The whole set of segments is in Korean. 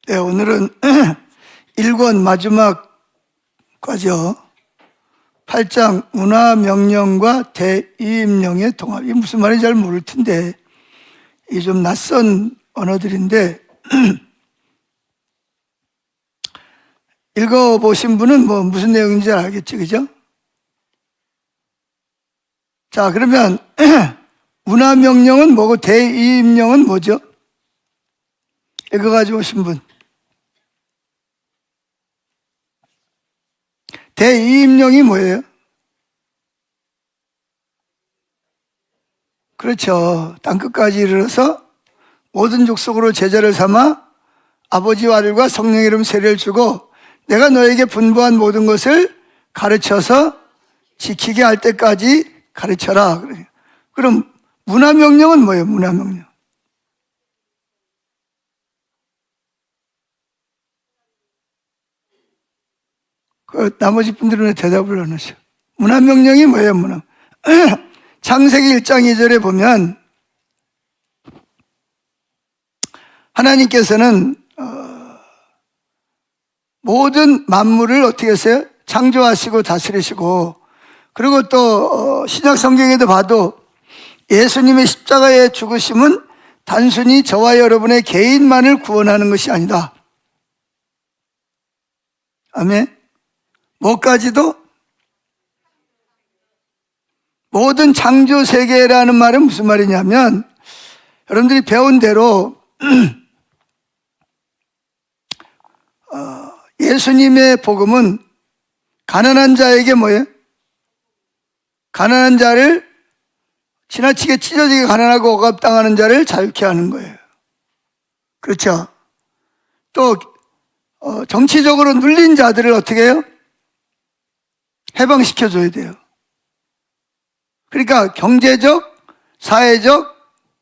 네, 오늘은 1권 마지막 과죠. 8장 문화명령과 대이임령의 통합. 이게 무슨 말인지 잘 모를 텐데, 이게 좀 낯선 언어들인데, 읽어보신 분은 뭐 무슨 내용인지 알겠죠, 그죠? 자, 그러면 문화명령은 뭐고 대이임령은 뭐죠? 읽어가지고 오신 분. 대이임령이 뭐예요? 그렇죠. 땅끝까지 이르러서 모든 족속으로 제자를 삼아 아버지와 아들과 성령의 이름 세례를 주고 내가 너에게 분부한 모든 것을 가르쳐서 지키게 할 때까지 가르쳐라. 그럼 문화명령은 뭐예요? 문화명령. 나머지 분들은 왜 대답을 안 하셔? 문화명령이 뭐예요? 창세기 1장 2절에 보면 하나님께서는 모든 만물을 어떻게 했어요? 창조하시고 다스리시고, 그리고 또 신약 성경에도 봐도 예수님의 십자가의 죽으심은 단순히 저와 여러분의 개인만을 구원하는 것이 아니다. 아멘. 뭐까지도? 모든 창조 세계라는 말은 무슨 말이냐면, 여러분들이 배운 대로 예수님의 복음은 가난한 자에게 뭐예요? 가난한 자를, 지나치게 찢어지게 가난하고 억압당하는 자를 자유케 하는 거예요. 그렇죠? 또 정치적으로 눌린 자들을 어떻게 해요? 해방시켜줘야 돼요. 그러니까 경제적, 사회적,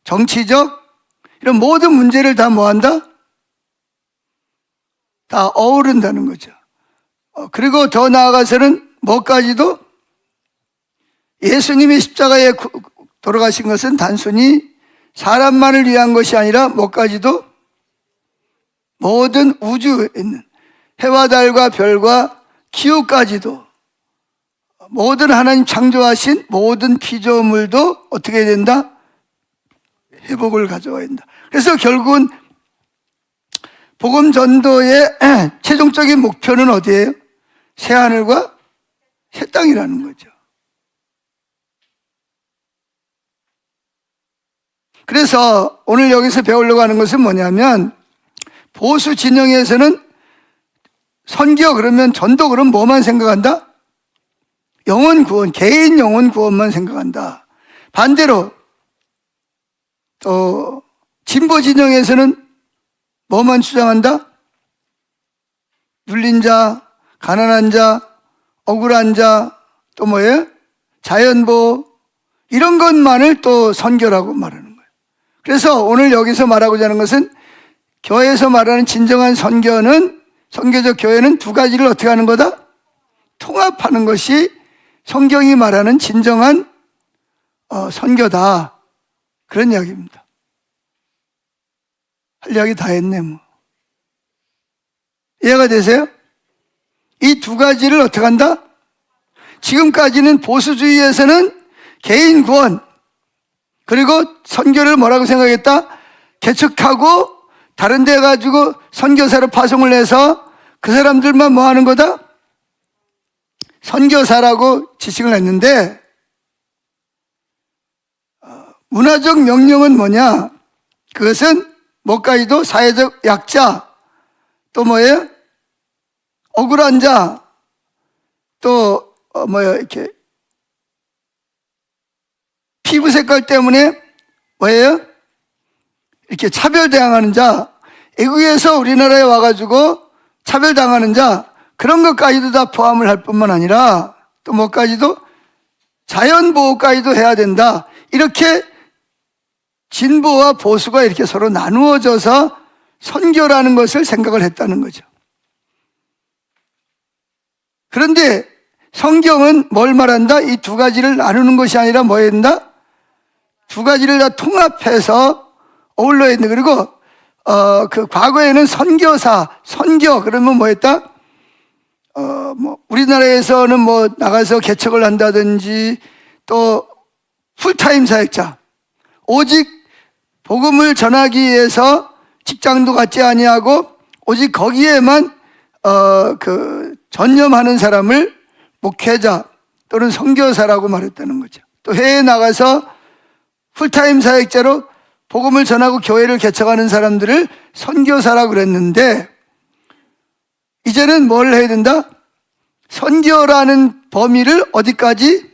정치적 이런 모든 문제를 다 뭐한다? 다 어우른다는 거죠. 그리고 더 나아가서는 뭐까지도 예수님이 십자가에 돌아가신 것은 단순히 사람만을 위한 것이 아니라 뭐까지도 모든 우주에 있는 해와 달과 별과 기후까지도 모든 하나님 창조하신 모든 피조물도 어떻게 해야 된다? 회복을 가져와야 된다. 그래서 결국은 복음 전도의 최종적인 목표는 어디예요? 새하늘과 새 땅이라는 거죠. 그래서 오늘 여기서 배우려고 하는 것은 뭐냐면, 보수 진영에서는 선교 그러면 전도 그러면 뭐만 생각한다? 영혼 구원, 개인 영혼 구원만 생각한다. 반대로 또 진보 진영에서는 뭐만 주장한다? 눌린 자, 가난한 자, 억울한 자, 또 뭐예요? 자연보호, 이런 것만을 또 선교라고 말하는 거예요. 그래서 오늘 여기서 말하고자 하는 것은, 교회에서 말하는 진정한 선교는, 선교적 교회는 두 가지를 어떻게 하는 거다? 통합하는 것이 성경이 말하는 진정한 선교다. 그런 이야기입니다. 할 이야기 다 했네 뭐. 이해가 되세요? 이 두 가지를 어떻게 한다? 지금까지는 보수주의에서는 개인 구원, 그리고 선교를 뭐라고 생각했다? 개척하고 다른 데 가지고 선교사로 파송을 해서 그 사람들만 뭐 하는 거다? 선교사라고 지칭을 했는데, 문화적 명령은 뭐냐? 그것은 뭐까지도 사회적 약자, 또 뭐예요? 억울한 자, 또 이렇게 피부 색깔 때문에 뭐예요? 이렇게 차별당하는 자, 외국에서 우리나라에 와가지고 차별당하는 자, 그런 것까지도 다 포함을 할 뿐만 아니라 또 뭐까지도 자연보호까지도 해야 된다. 이렇게 진보와 보수가 이렇게 서로 나누어져서 선교라는 것을 생각을 했다는 거죠. 그런데 성경은 뭘 말한다? 이 두 가지를 나누는 것이 아니라 뭐 한다? 두 가지를 다 통합해서 어울러야 된다. 그리고 그 과거에는 선교 그러면 뭐 했다? 뭐 우리나라에서는 뭐 나가서 개척을 한다든지 또 풀타임 사역자, 오직 복음을 전하기 위해서 직장도 갖지 아니하고 오직 거기에만 전념하는 사람을 목회자 또는 선교사라고 말했다는 거죠. 또 해외에 나가서 풀타임 사역자로 복음을 전하고 교회를 개척하는 사람들을 선교사라고 그랬는데, 이제는 뭘 해야 된다? 선교라는 범위를 어디까지?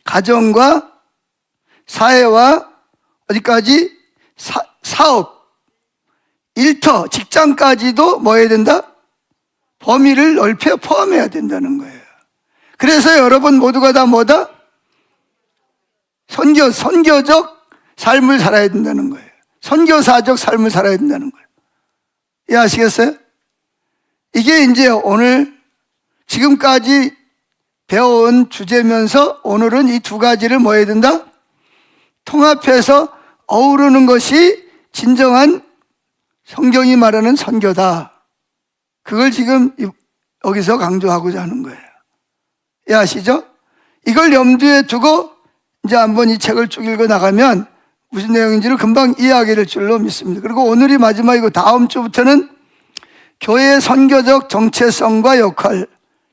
가정과 사회와 어디까지? 사업, 일터, 직장까지도 뭐 해야 된다? 범위를 넓혀 포함해야 된다는 거예요. 그래서 여러분 모두가 다 뭐다? 선교적 삶을 살아야 된다는 거예요. 선교사적 삶을 살아야 된다는 거예요. 이해하시겠어요? 이게 이제 오늘 지금까지 배워온 주제면서 오늘은 이 두 가지를 뭐 해야 된다? 통합해서 어우르는 것이 진정한 성경이 말하는 선교다. 그걸 지금 여기서 강조하고자 하는 거예요. 이해하시죠? 이걸 염두에 두고 이제 한번 이 책을 쭉 읽어 나가면 무슨 내용인지를 금방 이해하게 될 줄로 믿습니다. 그리고 오늘이 마지막이고 다음 주부터는 교회의 선교적 정체성과 역할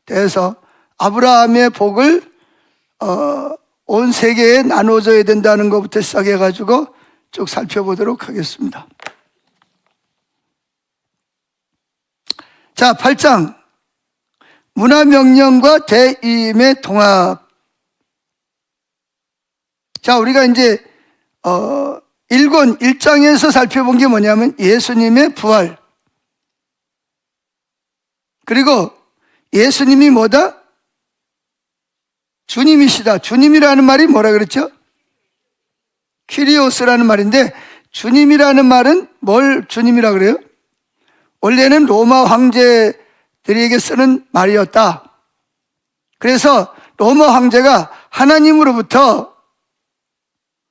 대해서 아브라함의 복을 온 세계에 나눠줘야 된다는 것부터 시작해가지고 쭉 살펴보도록 하겠습니다. 자, 8장 문화명령과 대의임의 통합. 자, 우리가 이제 1장에서 살펴본 게 뭐냐면 예수님의 부활, 그리고 예수님이 뭐다? 주님이시다. 주님이라는 말이 뭐라 그랬죠? 퀴리오스라는 말인데, 주님이라는 말은 뭘 주님이라 그래요? 원래는 로마 황제들에게 쓰는 말이었다. 그래서 로마 황제가 하나님으로부터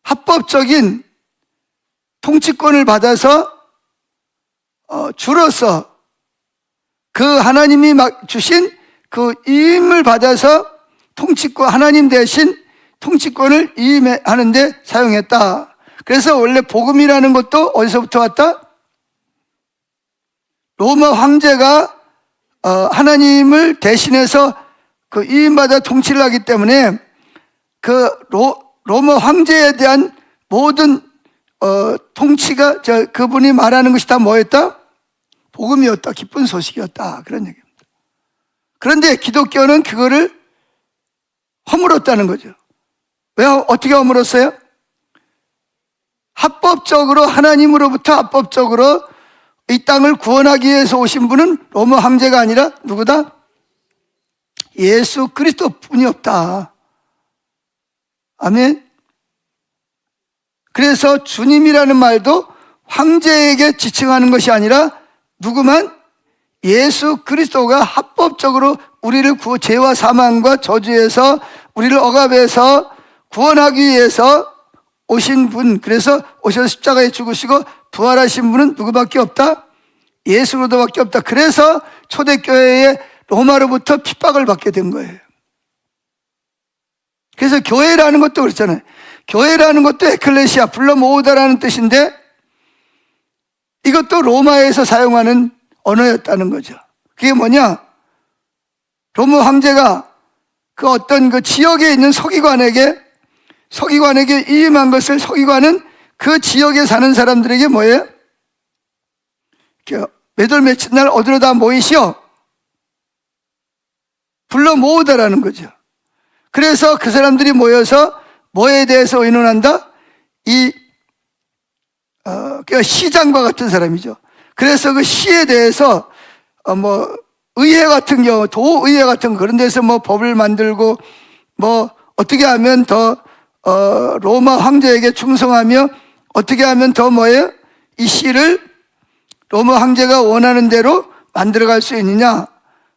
합법적인 통치권을 받아서 주로서 그 하나님이 주신 그 임을 받아서 통치권, 하나님 대신 통치권을 임하는데 사용했다. 그래서 원래 복음이라는 것도 어디서부터 왔다? 로마 황제가 하나님을 대신해서 그 임받아 통치를 하기 때문에 그 로마 황제에 대한 모든 통치가 그분이 말하는 것이 다 뭐였다? 복음이었다. 기쁜 소식이었다. 그런 얘기입니다. 그런데 기독교는 그거를 허물었다는 거죠. 왜 어떻게 허물었어요? 합법적으로 하나님으로부터 합법적으로 이 땅을 구원하기 위해서 오신 분은 로마 황제가 아니라 누구다? 예수 그리스도 뿐이 없다. 아멘. 그래서 주님이라는 말도 황제에게 지칭하는 것이 아니라 누구만? 예수 그리스도가 합법적으로 우리를 죄와 사망과 저주에서 우리를 억압해서 구원하기 위해서 오신 분, 그래서 오셔서 십자가에 죽으시고 부활하신 분은 누구밖에 없다? 예수 그리스도밖에 없다. 그래서 초대교회의 로마로부터 핍박을 받게 된 거예요. 그래서 교회라는 것도 그렇잖아요. 교회라는 것도 에클레시아, 불러 모으다라는 뜻인데 이것도 로마에서 사용하는 언어였다는 거죠. 그게 뭐냐? 로마 황제가 그 어떤 그 지역에 있는 서기관에게 위임한 것을 서기관은 그 지역에 사는 사람들에게 뭐예요? 몇 월 며칠 날 어디로 다 모이시오? 불러 모으다라는 거죠. 그래서 그 사람들이 모여서 뭐에 대해서 의논한다? 시장과 같은 사람이죠. 그래서 그 시에 대해서 의회 같은 경우, 도의회 같은 그런 데서 법을 만들고 어떻게 하면 더 로마 황제에게 충성하며 어떻게 하면 더 이 시를 로마 황제가 원하는 대로 만들어갈 수 있느냐.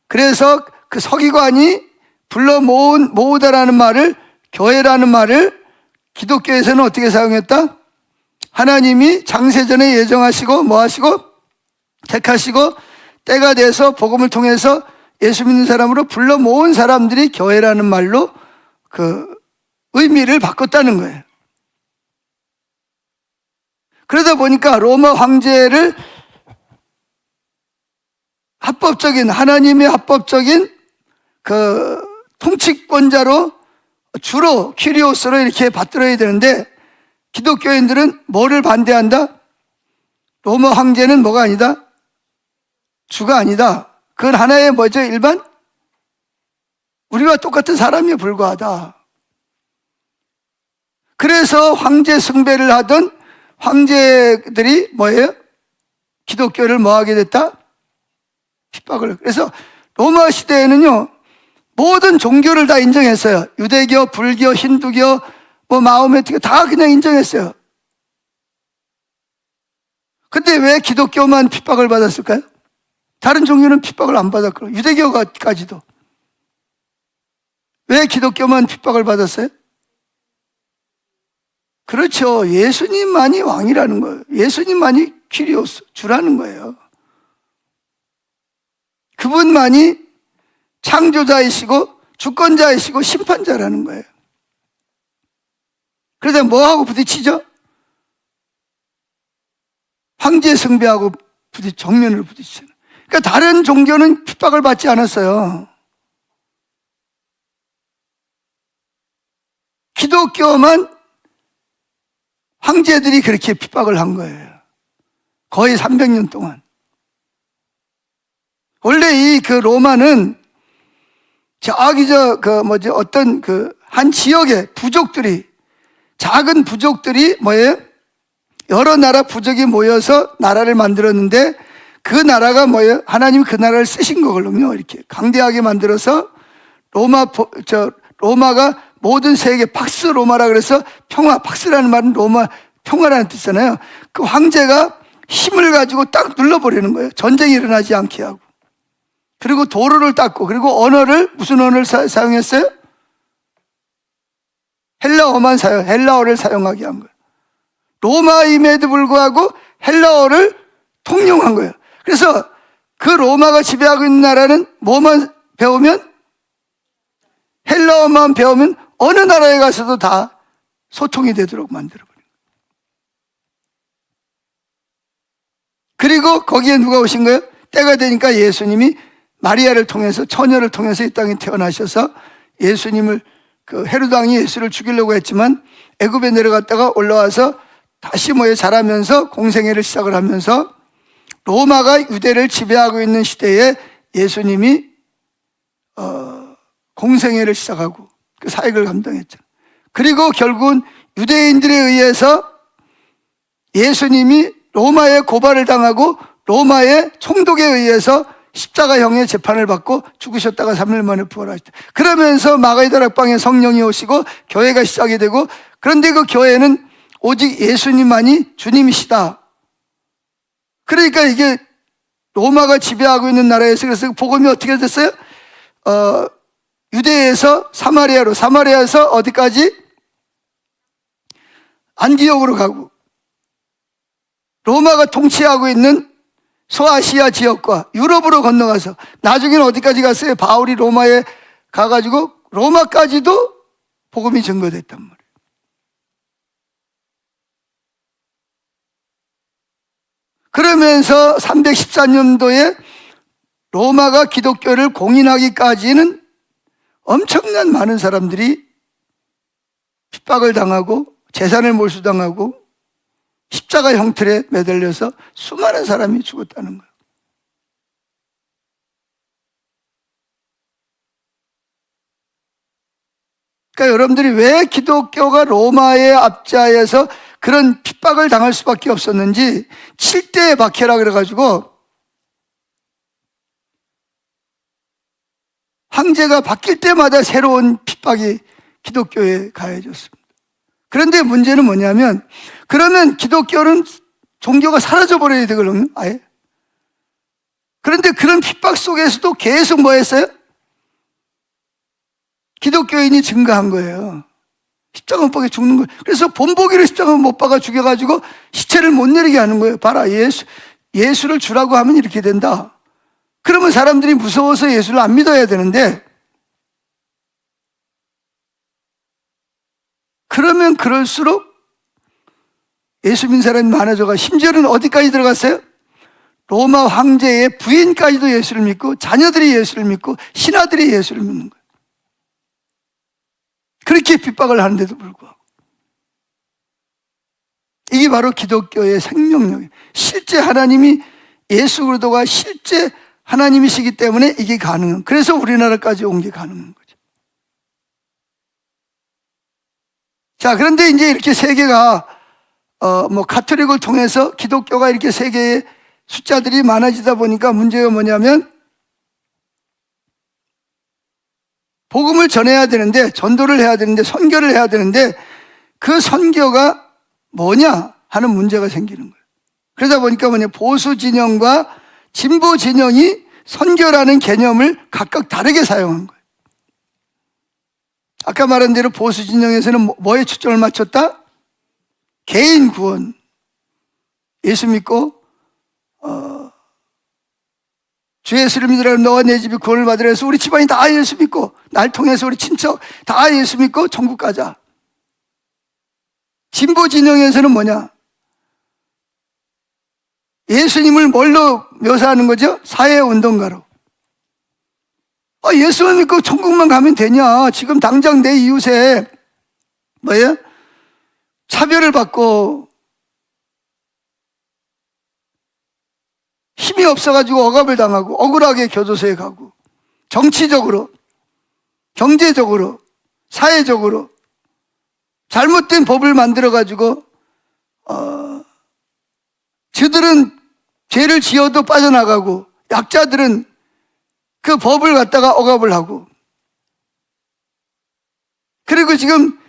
그래서 그 서기관이 불러 모으다라는 말을, 교회라는 말을 기독교에서는 어떻게 사용했다? 하나님이 장세전에 예정하시고 뭐 하시고 택하시고 때가 돼서 복음을 통해서 예수 믿는 사람으로 불러 모은 사람들이 교회라는 말로 그 의미를 바꿨다는 거예요. 그러다 보니까 로마 황제를 합법적인, 하나님의 합법적인 그 통치권자로 주로 퀴리오스로 이렇게 받들어야 되는데, 기독교인들은 뭐를 반대한다? 로마 황제는 뭐가 아니다? 주가 아니다. 그건 하나의 뭐죠? 일반? 우리와 똑같은 사람에 불과하다. 그래서 황제 숭배를 하던 황제들이 뭐예요? 기독교를 뭐 하게 됐다? 핍박을. 그래서 로마 시대에는요, 모든 종교를 다 인정했어요. 유대교, 불교, 힌두교, 뭐 마호메트교 다 그냥 인정했어요. 근데 왜 기독교만 핍박을 받았을까요? 다른 종교는 핍박을 안 받았고, 유대교까지도. 왜 기독교만 핍박을 받았어요? 그렇죠. 예수님만이 왕이라는 거예요. 예수님만이 퀴리오스, 주라는 거예요. 그분만이 창조자이시고 주권자이시고 심판자라는 거예요. 그러다 뭐하고 부딪히죠? 황제 숭배하고 정면으로 부딪히잖아요. 그러니까 다른 종교는 핍박을 받지 않았어요. 기독교만 황제들이 그렇게 핍박을 한 거예요. 거의 300년 동안. 원래 이 그 로마는 어떤 한 지역의 부족들이, 작은 부족들이 뭐예요? 여러 나라 부족이 모여서 나라를 만들었는데, 그 나라가 뭐예요? 하나님이 그 나라를 쓰신 거거든요. 이렇게 강대하게 만들어서 로마가 모든 세계 팍스 로마라 그래서 평화, 팍스라는 말은 로마 평화라는 뜻이잖아요. 그 황제가 힘을 가지고 딱 눌러버리는 거예요. 전쟁이 일어나지 않게 하고. 그리고 도로를 닦고, 그리고 무슨 언어를 사용했어요? 헬라어를 사용하게 한 거예요. 로마임에도 불구하고 헬라어를 통용한 거예요. 그래서 그 로마가 지배하고 있는 나라는 뭐만 배우면? 헬라어만 배우면 어느 나라에 가서도 다 소통이 되도록 만들어버린 거예요. 그리고 거기에 누가 오신 거예요? 때가 되니까 예수님이 마리아를 통해서, 처녀를 통해서 이 땅에 태어나셔서 예수님을, 헤로드 왕이 예수를 죽이려고 했지만 애굽에 내려갔다가 올라와서 다시 자라면서 공생애를 시작을 하면서 로마가 유대를 지배하고 있는 시대에 예수님이 공생애를 시작하고 그 사역을 감당했죠. 그리고 결국은 유대인들에 의해서 예수님이 로마에 고발을 당하고 로마의 총독에 의해서 십자가형의 재판을 받고 죽으셨다가 3일 만에 부활하셨다. 그러면서 마가다락방에 성령이 오시고 교회가 시작이 되고, 그런데 그 교회는 오직 예수님만이 주님이시다. 그러니까 이게 로마가 지배하고 있는 나라에서, 그래서 복음이 어떻게 됐어요? 유대에서 사마리아에서 어디까지? 안디옥으로 가고, 로마가 통치하고 있는 소아시아 지역과 유럽으로 건너가서 나중에는 어디까지 갔어요? 바울이 로마에 가가지고 로마까지도 복음이 전거됐단 말이에요. 그러면서 314년도에 로마가 기독교를 공인하기까지는 엄청난 많은 사람들이 핍박을 당하고 재산을 몰수당하고 십자가 형틀에 매달려서 수많은 사람이 죽었다는 거예요. 그러니까 여러분들이 왜 기독교가 로마의 압제하에서 그런 핍박을 당할 수밖에 없었는지, 7대의 박해라 그래가지고 황제가 바뀔 때마다 새로운 핍박이 기독교에 가해졌습니다. 그런데 문제는 뭐냐면, 그러면 기독교는 종교가 사라져버려야 되거든요, 아예. 그런데 그런 핍박 속에서도 계속 뭐 했어요? 기독교인이 증가한 거예요. 십자가 못 박혀 죽는 거예요. 그래서 본보기를 십자가 못 박아 죽여가지고 시체를 못 내리게 하는 거예요. 봐라, 예수를 주라고 하면 이렇게 된다. 그러면 사람들이 무서워서 예수를 안 믿어야 되는데, 그러면 그럴수록 예수 믿는 사람이 많아져가, 심지어는 어디까지 들어갔어요? 로마 황제의 부인까지도 예수를 믿고, 자녀들이 예수를 믿고, 신하들이 예수를 믿는 거예요. 그렇게 핍박을 하는데도 불구하고. 이게 바로 기독교의 생명력이에요. 실제 하나님이, 예수 그리스도가 실제 하나님이시기 때문에 이게 가능한, 그래서 우리나라까지 온 게 가능한 거죠. 자, 그런데 이제 이렇게 세계가 가톨릭을 통해서 기독교가 이렇게 세계에 숫자들이 많아지다 보니까 문제가 뭐냐면, 복음을 전해야 되는데, 전도를 해야 되는데, 선교를 해야 되는데, 그 선교가 뭐냐 하는 문제가 생기는 거예요. 그러다 보니까 보수 진영과 진보 진영이 선교라는 개념을 각각 다르게 사용한 거예요. 아까 말한 대로 보수 진영에서는 뭐에 초점을 맞췄다? 개인 구원. 예수 믿고 주 예수를 믿으라 너와 내 집이 구원을 받으라 해서 우리 집안이 다 예수 믿고, 날 통해서 우리 친척 다 예수 믿고 천국 가자. 진보 진영에서는 뭐냐? 예수님을 뭘로 묘사하는 거죠? 사회운동가로. 예수만 믿고 천국만 가면 되냐? 지금 당장 내 이웃에 뭐예요? 차별을 받고 힘이 없어가지고 억압을 당하고 억울하게 교도소에 가고, 정치적으로, 경제적으로, 사회적으로 잘못된 법을 만들어가지고 저들은 죄를 지어도 빠져나가고, 약자들은 그 법을 갖다가 억압을 하고, 그리고 지금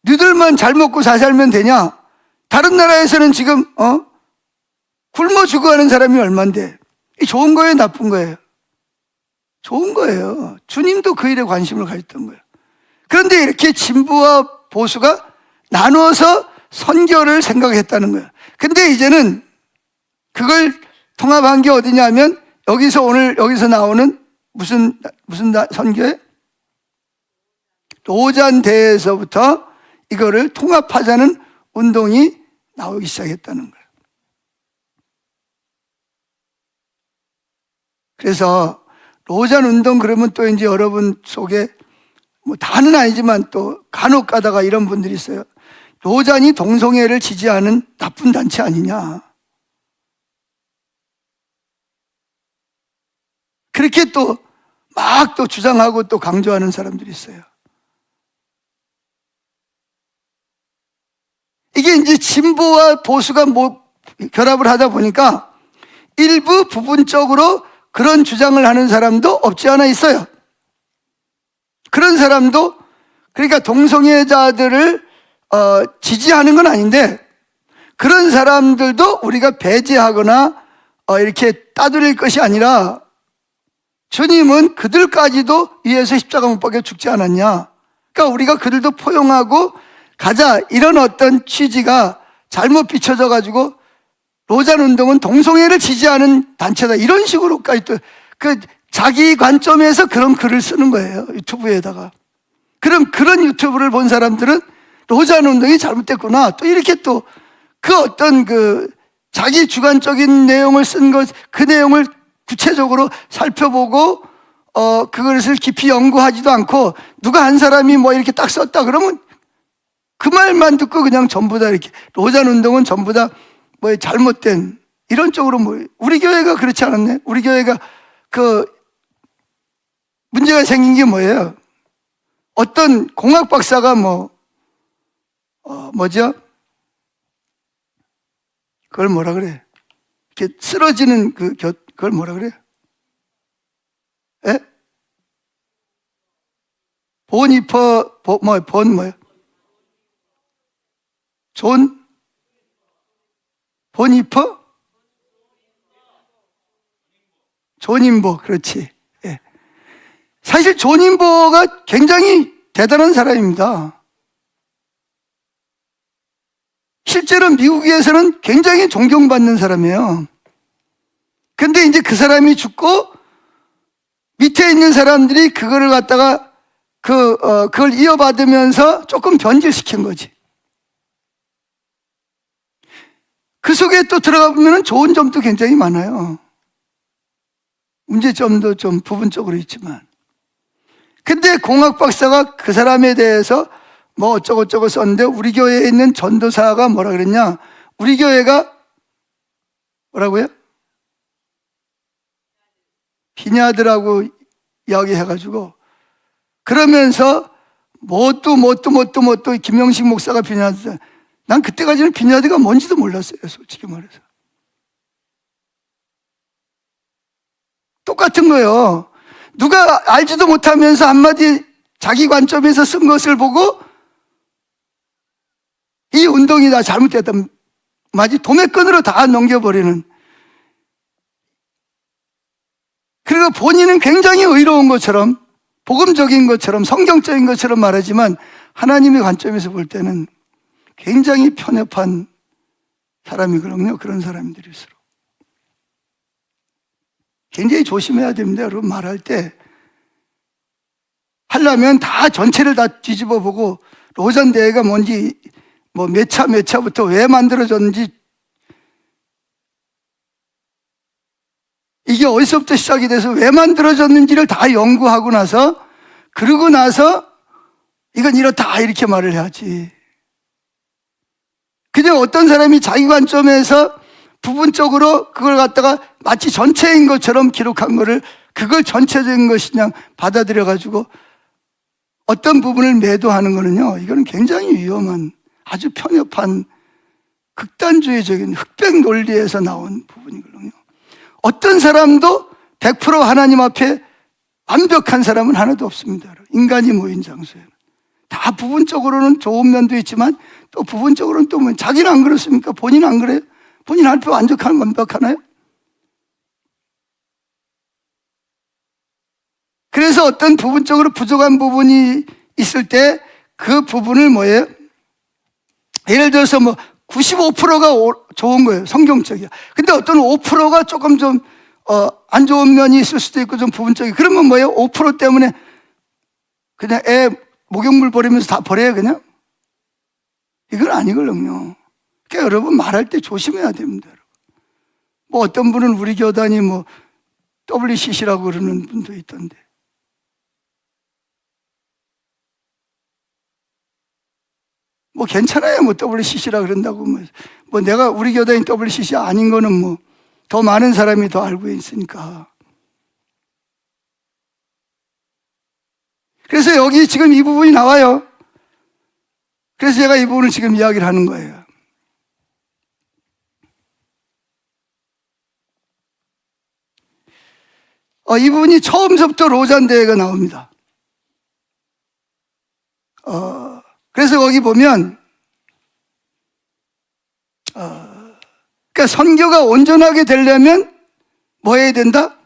너희들만 잘 먹고 잘 살면 되냐? 다른 나라에서는 지금 굶어 죽어가는 사람이 얼만데. 이 좋은 거예요, 나쁜 거예요? 좋은 거예요. 주님도 그 일에 관심을 가졌던 거예요. 그런데 이렇게 진보와 보수가 나누어서 선교를 생각했다는 거예요. 근데 이제는 그걸 통합한 게 어디냐면, 여기서 나오는 무슨 선교에? 로잔대에서부터 이거를 통합하자는 운동이 나오기 시작했다는 거예요. 그래서 로잔 운동 그러면 또 이제 여러분 속에 다는 아니지만 또 간혹 가다가 이런 분들이 있어요. 로잔이 동성애를 지지하는 나쁜 단체 아니냐. 그렇게 또 막 또 주장하고 또 강조하는 사람들이 있어요. 이게 이제 진보와 보수가 결합을 하다 보니까 일부 부분적으로 그런 주장을 하는 사람도 없지 않아 있어요. 그런 사람도, 그러니까 동성애자들을 지지하는 건 아닌데, 그런 사람들도 우리가 배제하거나 이렇게 따돌릴 것이 아니라, 주님은 그들까지도 위에서 십자가 못 박혀 죽지 않았냐. 그러니까 우리가 그들도 포용하고 가자, 이런 어떤 취지가 잘못 비춰져 가지고 로잔 운동은 동성애를 지지하는 단체다, 이런 식으로까지 또 자기 관점에서 그런 글을 쓰는 거예요, 유튜브에다가. 그럼 그런 유튜브를 본 사람들은 로잔 운동이 잘못됐구나, 또 이렇게 또 그 어떤 자기 주관적인 내용을 쓴 그 내용을 구체적으로 살펴보고 그것을 깊이 연구하지도 않고, 누가 한 사람이 이렇게 딱 썼다 그러면 그 말만 듣고 그냥 전부 다 이렇게 로잔 운동은 전부 다 잘못된 이런 쪽으로 우리 교회가 그렇지 않았네. 우리 교회가 문제가 생긴 게 뭐예요? 어떤 공학 박사가 뭐죠? 그걸 뭐라 그래? 이렇게 쓰러지는 그걸 뭐라 그래요? 예? 뭐예요? 보니퍼? 존인보, 그렇지. 예. 사실 존인보가 굉장히 대단한 사람입니다. 실제로 미국에서는 굉장히 존경받는 사람이에요. 근데 이제 그 사람이 죽고 밑에 있는 사람들이 그거를 갖다가 그걸 이어받으면서 조금 변질시킨 거지. 그 속에 또 들어가 보면 좋은 점도 굉장히 많아요. 문제점도 좀 부분적으로 있지만. 근데 공학 박사가 그 사람에 대해서 뭐 어쩌고저쩌고 썼는데 우리 교회에 있는 전도사가 뭐라 그랬냐? 우리 교회가 뭐라고요? 비냐드라고 이야기해가지고 그러면서 뭣도 김영식 목사가 비냐드. 난 그때까지는 비냐드가 뭔지도 몰랐어요, 솔직히 말해서. 똑같은 거예요. 누가 알지도 못하면서 한마디 자기 관점에서 쓴 것을 보고 이 운동이 다 잘못됐다. 마치 도매끈으로 다 넘겨버리는. 그리고 본인은 굉장히 의로운 것처럼, 복음적인 것처럼, 성경적인 것처럼 말하지만 하나님의 관점에서 볼 때는 굉장히 편협한 사람이거든요. 그런 사람들일수록. 굉장히 조심해야 됩니다. 여러분, 말할 때. 하려면 다 전체를 다 뒤집어 보고 로잔 대회가 뭔지 뭐 몇 차부터 왜 만들어졌는지 이게 어디서부터 시작이 돼서 왜 만들어졌는지를 다 연구하고 나서 그러고 나서 이건 이렇다 이렇게 말을 해야지. 그냥 어떤 사람이 자기 관점에서 부분적으로 그걸 갖다가 마치 전체인 것처럼 기록한 거를 그걸 전체적인 것이냐 받아들여 가지고 어떤 부분을 매도하는 거는요, 이거는 굉장히 위험한 아주 편협한 극단주의적인 흑백 논리에서 나온 부분이거든요. 어떤 사람도 100% 하나님 앞에 완벽한 사람은 하나도 없습니다. 인간이 모인 장소에는 다 부분적으로는 좋은 면도 있지만 또 부분적으로는 또 뭐 자기는 안 그렇습니까? 본인은 안 그래요? 본인 앞에 완벽하나요? 그래서 어떤 부분적으로 부족한 부분이 있을 때 그 부분을 뭐예요? 예를 들어서 뭐 95%가 좋은 거예요. 성경적이야. 근데 어떤 5%가 조금 좀 안 좋은 면이 있을 수도 있고 좀 부분적이. 그러면 뭐예요? 5% 때문에 그냥 애 목욕물 버리면서 다 버려요, 그냥? 이건 아니거든요. 그러니까 여러분 말할 때 조심해야 됩니다. 여러분. 뭐 어떤 분은 우리 교단이 뭐 WCC라고 그러는 분도 있던데. 뭐 괜찮아요. 뭐 WCC라 그런다고 뭐 내가 우리 교단이 WCC 아닌 거는 뭐 더 많은 사람이 더 알고 있으니까. 그래서 여기 지금 이 부분이 나와요. 그래서 제가 이 부분을 지금 이야기를 하는 거예요. 이 부분이 처음부터 로잔 대회가 나옵니다. 그래서 거기 보면 그러니까 선교가 온전하게 되려면 뭐 해야 된다?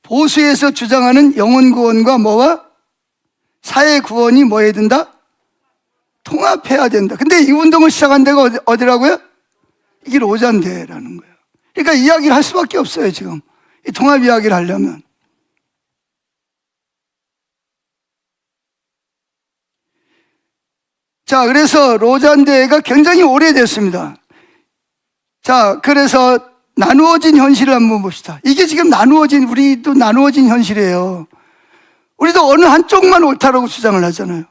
보수에서 주장하는 영혼 구원과 뭐와 사회 구원이 뭐 해야 된다? 통합해야 된다. 근데 이 운동을 시작한 데가 어디라고요? 이게 로잔 대회라는 거예요. 그러니까 이야기를 할 수밖에 없어요, 지금. 이 통합 이야기를 하려면. 자, 그래서 로잔 대회가 굉장히 오래됐습니다. 자, 그래서 나누어진 현실을 한번 봅시다. 이게 지금 우리도 나누어진 현실이에요. 우리도 어느 한쪽만 옳다라고 주장을 하잖아요.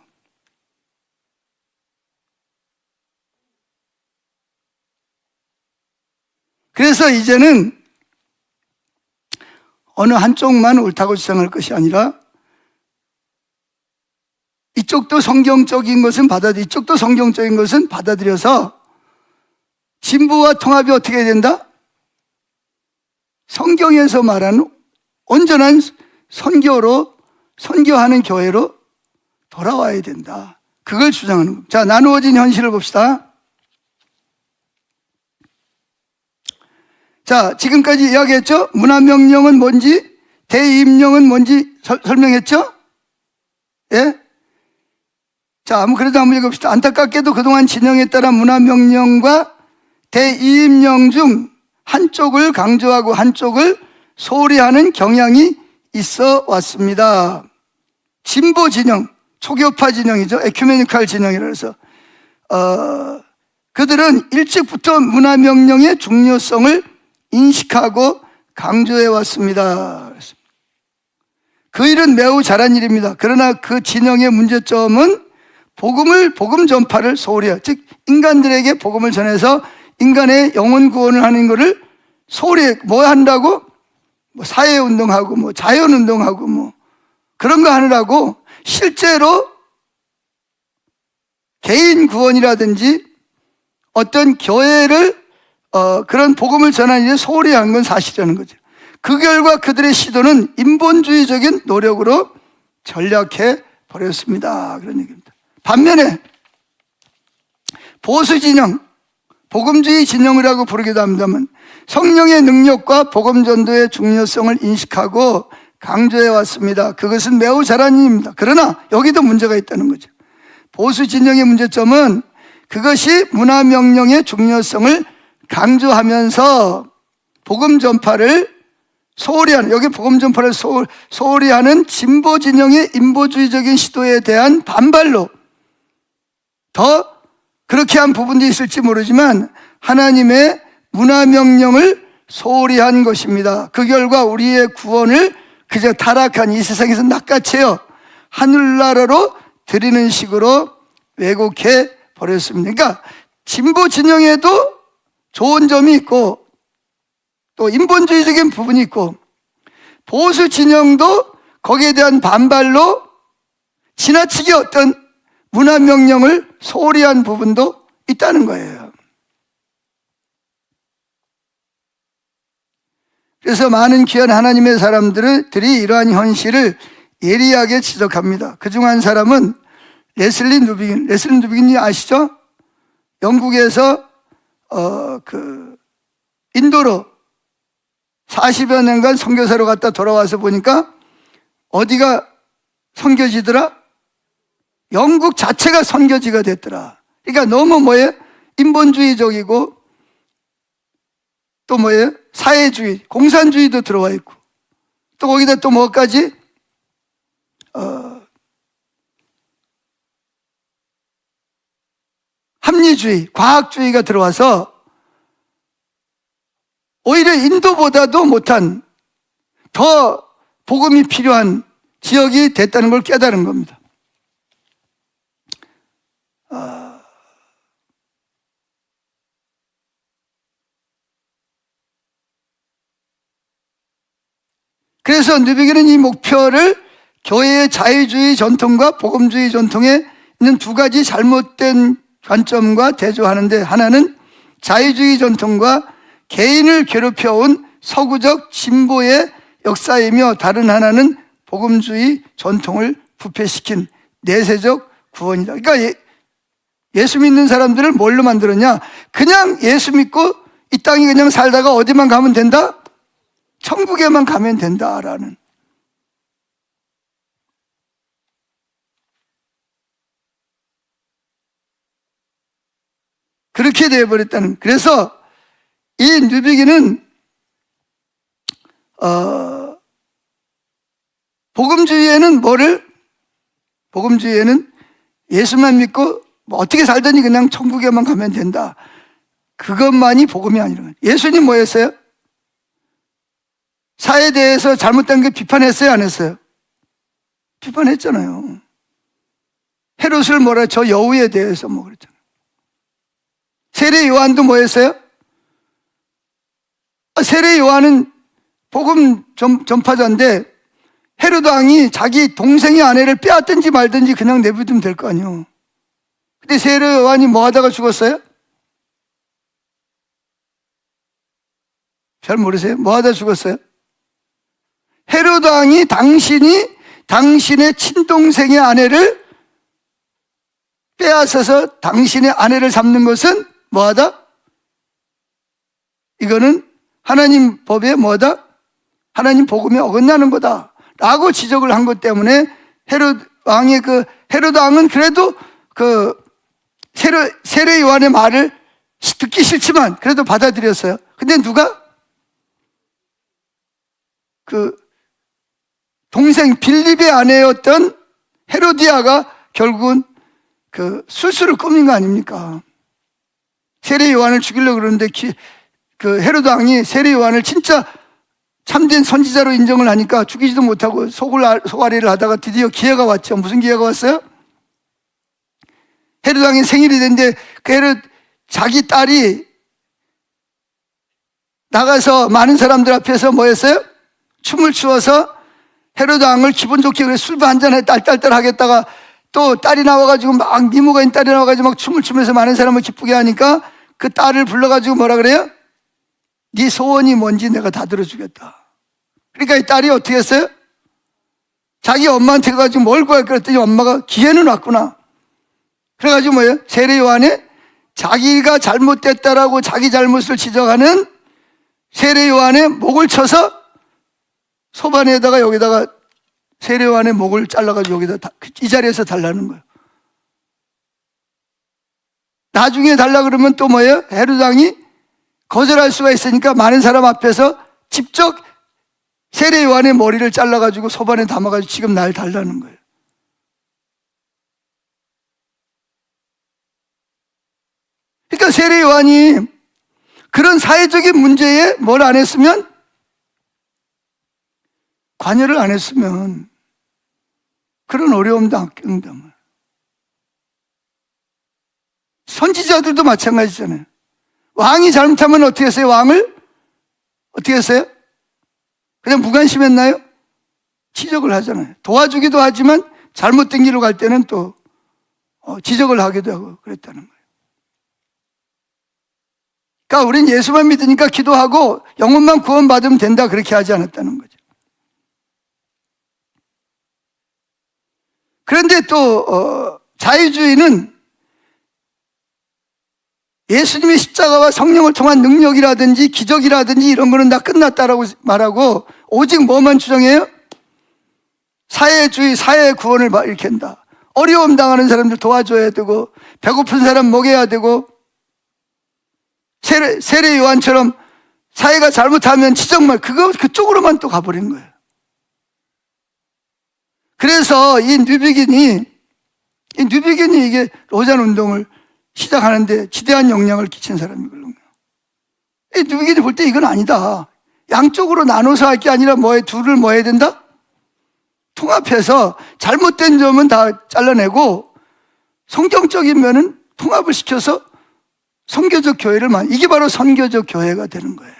그래서 이제는 어느 한쪽만 옳다고 주장할 것이 아니라 이쪽도 성경적인 것은 이쪽도 성경적인 것은 받아들여서 진보와 통합이 어떻게 해야 된다? 성경에서 말하는 온전한 선교하는 교회로 돌아와야 된다. 그걸 주장하는 겁니다. 자, 나누어진 현실을 봅시다. 자, 지금까지 이야기했죠? 문화명령은 뭔지, 대임령은 뭔지 설명했죠? 예? 자, 그래도 한번 읽읍시다. 안타깝게도 그동안 진영에 따라 문화명령과 대이임령 중 한쪽을 강조하고 한쪽을 소홀히 하는 경향이 있어 왔습니다. 진보 진영, 초교파 진영이죠. 에큐메니칼 진영이라 해서 그들은 일찍부터 문화명령의 중요성을 인식하고 강조해 왔습니다. 그 일은 매우 잘한 일입니다. 그러나 그 진영의 문제점은 복음 전파를 소홀히 해요. 즉 인간들에게 복음을 전해서 인간의 영혼 구원을 하는 것을 소홀히 해. 뭐 한다고? 뭐 사회운동하고 뭐 자연운동하고 뭐 그런 거 하느라고 실제로 개인 구원이라든지 어떤 교회를 그런 복음을 전하는 일에 소홀히 한 건 사실이라는 거죠. 그 결과 그들의 시도는 인본주의적인 노력으로 전락해 버렸습니다. 그런 얘기입니다. 반면에 보수 진영, 복음주의 진영이라고 부르기도 합니다만 성령의 능력과 복음 전도의 중요성을 인식하고 강조해 왔습니다. 그것은 매우 잘한 일입니다. 그러나 여기도 문제가 있다는 거죠. 보수 진영의 문제점은 그것이 문화명령의 중요성을 강조하면서 복음 전파를 소홀히 하는, 여기 복음 전파를 소홀히 하는 진보 진영의 인본주의적인 시도에 대한 반발로 더 그렇게 한 부분도 있을지 모르지만 하나님의 문화명령을 소홀히 한 것입니다. 그 결과 우리의 구원을 그저 타락한 이 세상에서 낚아채어 하늘나라로 드리는 식으로 왜곡해 버렸습니다. 그러니까 진보 진영에도 좋은 점이 있고 또 인본주의적인 부분이 있고 보수 진영도 거기에 대한 반발로 지나치게 어떤 문화명령을 소홀히 한 부분도 있다는 거예요. 그래서 많은 귀한 하나님의 사람들이 이러한 현실을 예리하게 지적합니다. 그중 한 사람은 레슬리 누비긴이 아시죠? 영국에서 인도로 40여 년간 선교사로 갔다 돌아와서 보니까 어디가 선교지더라? 영국 자체가 선교지가 됐더라. 그러니까 너무 인본주의적이고 또 사회주의, 공산주의도 들어와 있고 또 거기다 또 뭐까지? 합리주의, 과학주의가 들어와서 오히려 인도보다도 못한 더 복음이 필요한 지역이 됐다는 걸 깨달은 겁니다. 그래서 누비기는 이 목표를 교회의 자유주의 전통과 복음주의 전통에 있는 두 가지 잘못된 관점과 대조하는데, 하나는 자유주의 전통과 개인을 괴롭혀온 서구적 진보의 역사이며 다른 하나는 복음주의 전통을 부패시킨 내세적 구원이다. 그러니까 예수 믿는 사람들을 뭘로 만들었냐? 그냥 예수 믿고 이 땅에 그냥 살다가 어디만 가면 된다? 천국에만 가면 된다라는. 그렇게 되어버렸다는. 그래서 이 누비기는 복음주의에는 복음주의에는 예수만 믿고 어떻게 살든지 그냥 천국에만 가면 된다. 그것만이 복음이 아니라. 예수님 뭐였어요? 사회에 대해서 잘못된 게 비판했어요, 안 했어요? 비판했잖아요. 헤롯을 저 여우에 대해서 그랬잖아요. 세례 요한도 뭐였어요? 세례 요한은 복음 전파자인데 헤롯 왕이 자기 동생의 아내를 빼앗든지 말든지 그냥 내버리면 될 거 아니에요. 근데 세례 요한이 뭐 하다가 죽었어요? 잘 모르세요? 뭐 하다 죽었어요? 헤롯 왕이 당신의 친동생의 아내를 빼앗아서 당신의 아내를 삼는 것은 뭐하다? 이거는 하나님 법에 뭐하다? 하나님 복음에 어긋나는 거다 라고 지적을 한 것 때문에 헤롯 왕은 그래도 그 세례 요한의 말을 듣기 싫지만 그래도 받아들였어요. 근데 누가? 그 동생 빌립의 아내였던 헤로디아가 결국은 그 술수를 꾸민 거 아닙니까? 세례 요한을 죽이려고 그러는데 그 헤로드 왕이 세례 요한을 진짜 참된 선지자로 인정을 하니까 죽이지도 못하고 속앓이를 하다가 드디어 기회가 왔죠. 무슨 기회가 왔어요? 헤로드 왕이 생일이 됐는데 그 자기 딸이 나가서 많은 사람들 앞에서 뭐 했어요? 춤을 추어서 헤로드 왕을 기분 좋게 그래 술도 한잔해 딸딸딸 하겠다가 또 딸이 나와가지고 막 미모가 있는 딸이 나와가지고 막 춤을 추면서 많은 사람을 기쁘게 하니까 그 딸을 불러가지고 뭐라 그래요? 네 소원이 뭔지 내가 다 들어주겠다. 그러니까 이 딸이 어떻게 했어요? 자기 엄마한테 가가지고 뭘 구할 그랬더니 엄마가 기회는 왔구나. 그래가지고 뭐예요? 세례 요한에 자기가 잘못됐다라고 자기 잘못을 지적하는 세례 요한의 목을 쳐서 소반에다가 여기다가 세례 요한의 목을 잘라가지고 여기다 이 자리에서 달라는 거예요. 나중에 달라 그러면 또 뭐예요? 헤로드 왕이 거절할 수가 있으니까 많은 사람 앞에서 직접 세례 요한의 머리를 잘라가지고 소반에 담아가지고 지금 날 달라는 거예요. 그러니까 세례 요한이 그런 사회적인 문제에 뭘 안 했으면, 관여를 안 했으면 그런 어려움도 안 겪는다면. 선지자들도 마찬가지잖아요. 왕이 잘못하면 어떻게 했어요? 왕을 어떻게 했어요? 그냥 무관심했나요? 지적을 하잖아요. 도와주기도 하지만 잘못된 길로 갈 때는 또 지적을 하기도 하고 그랬다는 거예요. 그러니까 우린 예수만 믿으니까 기도하고 영혼만 구원받으면 된다, 그렇게 하지 않았다는 거죠. 그런데 또 자유주의는 예수님의 십자가와 성령을 통한 능력이라든지 기적이라든지 이런 거는 다 끝났다라고 말하고 오직 뭐만 주장해요? 사회주의, 사회 구원을 일으킨다. 어려움 당하는 사람들 도와줘야 되고 배고픈 사람 먹여야 되고 세례 요한처럼 사회가 잘못하면 지적만 그쪽으로만 또 가버린 거예요. 그래서 이 뉴비긴이 이게 로잔 운동을 시작하는데 지대한 영향을 끼친 사람이거든요. 이 뉴비긴이 볼 때 이건 아니다. 양쪽으로 나눠서 할 게 아니라 둘을 뭐 해야 된다? 통합해서 잘못된 점은 다 잘라내고 성경적인 면은 통합을 시켜서 선교적 교회를 이게 바로 선교적 교회가 되는 거예요.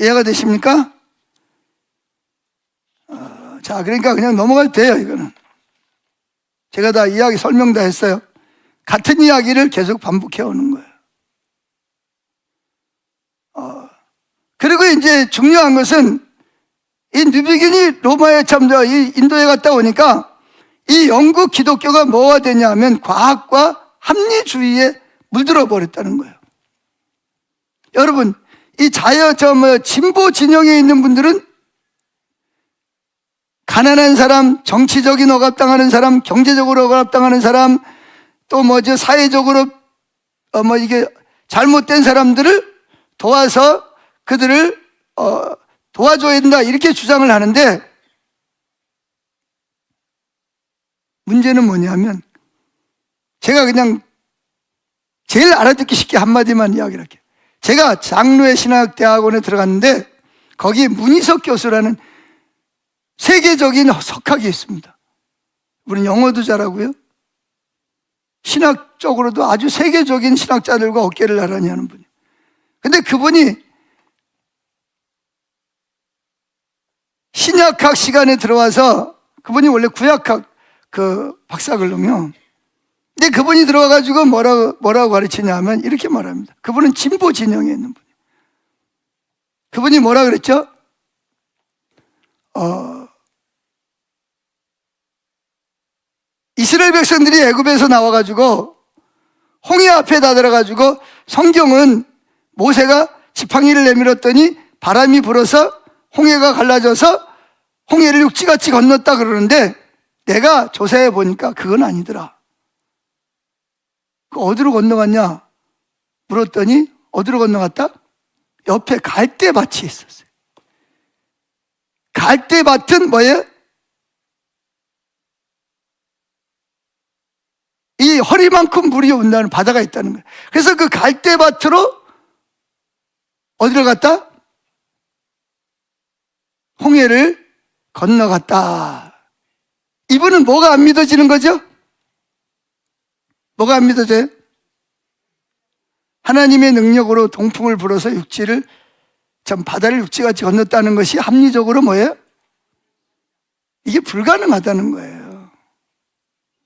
이해가 되십니까? 자, 그러니까 그냥 넘어가도 돼요, 이거는. 제가 다 이야기 설명 다 했어요. 같은 이야기를 계속 반복해 오는 거예요. 그리고 이제 중요한 것은 이 뉴비긴이 로마에 이 인도에 갔다 오니까 이 영국 기독교가 뭐가 되냐면 과학과 합리주의에 물들어 버렸다는 거예요. 여러분, 이 진보 진영에 있는 분들은 가난한 사람, 정치적인 억압당하는 사람, 경제적으로 억압당하는 사람, 또 사회적으로 이게 잘못된 사람들을 도와서 그들을 도와줘야 된다, 이렇게 주장을 하는데, 문제는 뭐냐면 제가 그냥 제일 알아듣기 쉽게 한마디만 이야기를 할게요. 제가 장로의 신학대학원에 들어갔는데 거기 문희석 교수라는 세계적인 석학이 있습니다. 우리는 영어도 잘하고요, 신학적으로도 아주 세계적인 신학자들과 어깨를 나란히 하는 분이에요. 근데 그분이 신약학 시간에 들어와서, 그분이 원래 구약학 박사거든요. 근데 그분이 들어와가지고 뭐라고 가르치냐면 이렇게 말합니다. 그분은 진보 진영에 있는 분이에요. 그분이 뭐라 그랬죠? 이스라엘 백성들이 애굽에서 나와가지고 홍해 앞에 다다라가지고 성경은 모세가 지팡이를 내밀었더니 바람이 불어서 홍해가 갈라져서 홍해를 육지같이 건넜다 그러는데 내가 조사해 보니까 그건 아니더라. 그 어디로 건너갔냐 물었더니 어디로 건너갔다? 옆에 갈대밭이 있었어요. 갈대밭은 뭐예요? 이 허리만큼 물이 온다는 바다가 있다는 거예요. 그래서 그 갈대밭으로 어디로 갔다? 홍해를 건너갔다. 이분은 뭐가 안 믿어지는 거죠? 뭐가 안 믿어져요? 하나님의 능력으로 동풍을 불어서 육지를 참 바다를 육지같이 건넜다는 것이 합리적으로 뭐예요? 이게 불가능하다는 거예요.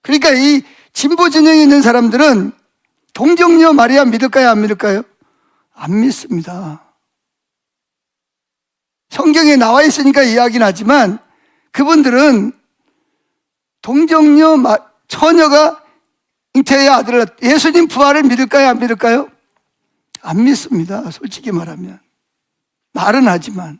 그러니까 이 진보 진영에 있는 사람들은 동정녀 마리아 믿을까요? 안 믿을까요? 안 믿습니다. 성경에 나와 있으니까 이야기는 하지만 그분들은 동정녀 처녀가 잉태의 아들을 낳았다. 예수님 부활을 믿을까요? 안 믿을까요? 안 믿습니다. 솔직히 말하면. 말은 하지만.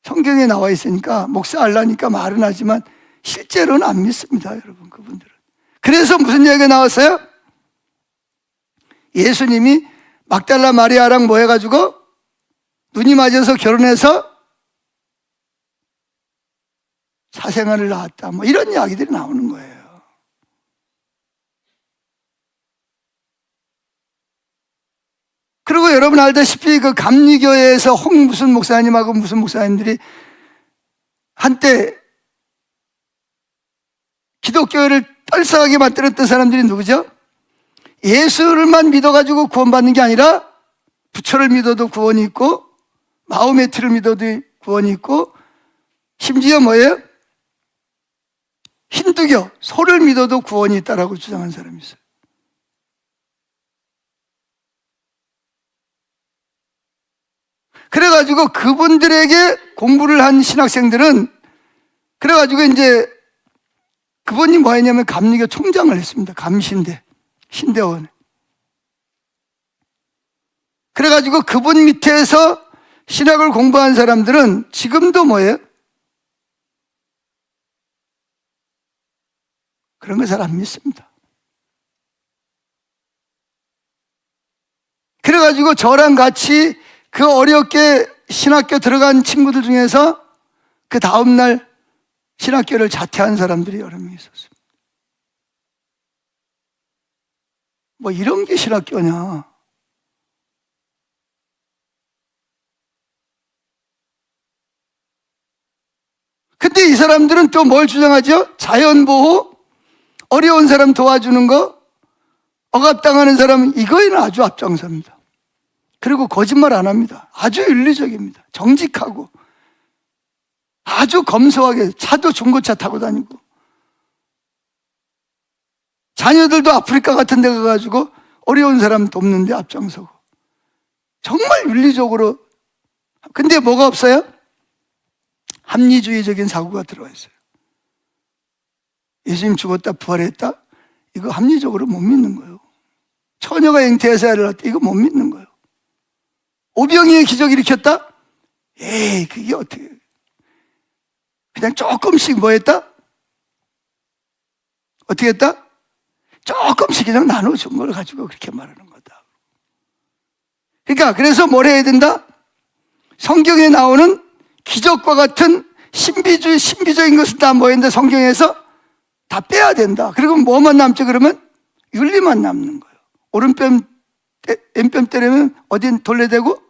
성경에 나와 있으니까 목사 하려니까 말은 하지만 실제로는 안 믿습니다. 여러분 그분들은. 그래서 무슨 얘기가 나왔어요? 예수님이 막달라 마리아랑 뭐 해가지고 눈이 맞아서 결혼해서 사생아를 낳았다. 뭐 이런 이야기들이 나오는 거예요. 그리고 여러분 알다시피 그 감리교회에서 무슨 목사님하고 무슨 목사님들이 한때 기독교회를 뻘썩하게 만들었던 사람들이 누구죠? 예수를만 믿어가지고 구원받는 게 아니라 부처를 믿어도 구원이 있고 마호메트를 믿어도 구원이 있고 심지어 뭐예요? 힌두교, 소를 믿어도 구원이 있다라고 주장한 사람이 있어요. 그래가지고 그분들에게 공부를 한 신학생들은 그래가지고 이제 그분이 뭐 했냐면 감리교 총장을 했습니다. 감신대, 신대원. 그래가지고 그분 밑에서 신학을 공부한 사람들은 지금도 뭐예요? 그런 거 잘 안 믿습니다. 그래가지고 저랑 같이 그 어렵게 신학교 들어간 친구들 중에서 그 다음날 신학교를 자퇴한 사람들이 여러 명 있었습니다. 뭐 이런 게 신학교냐. 근데 이 사람들은 또 뭘 주장하죠? 자연보호, 어려운 사람 도와주는 거, 억압당하는 사람, 이거에는 아주 앞장섭니다. 그리고 거짓말 안 합니다. 아주 윤리적입니다. 정직하고 아주 검소하게 차도 중고차 타고 다니고 자녀들도 아프리카 같은 데 가가지고 어려운 사람 돕는데 앞장서고 정말 윤리적으로. 근데 뭐가 없어요? 합리주의적인 사고가 들어와 있어요. 예수님 죽었다 부활했다? 이거 합리적으로 못 믿는 거예요. 처녀가 잉태해서 애를 낳았다? 이거 못 믿는 거예요. 오병이의 기적 일으켰다? 에이, 그게 어떻게. 그냥 조금씩 뭐 했다? 어떻게 했다? 조금씩 그냥 나눠준 걸 가지고 그렇게 말하는 거다. 그러니까, 그래서 뭘 해야 된다? 성경에 나오는 기적과 같은 신비적인 것은 다 뭐였는데 성경에서 다 빼야 된다. 그리고 뭐만 남죠? 그러면 윤리만 남는 거예요. 오른뺨, 왼뺨 때리면 어딘 돌려대고,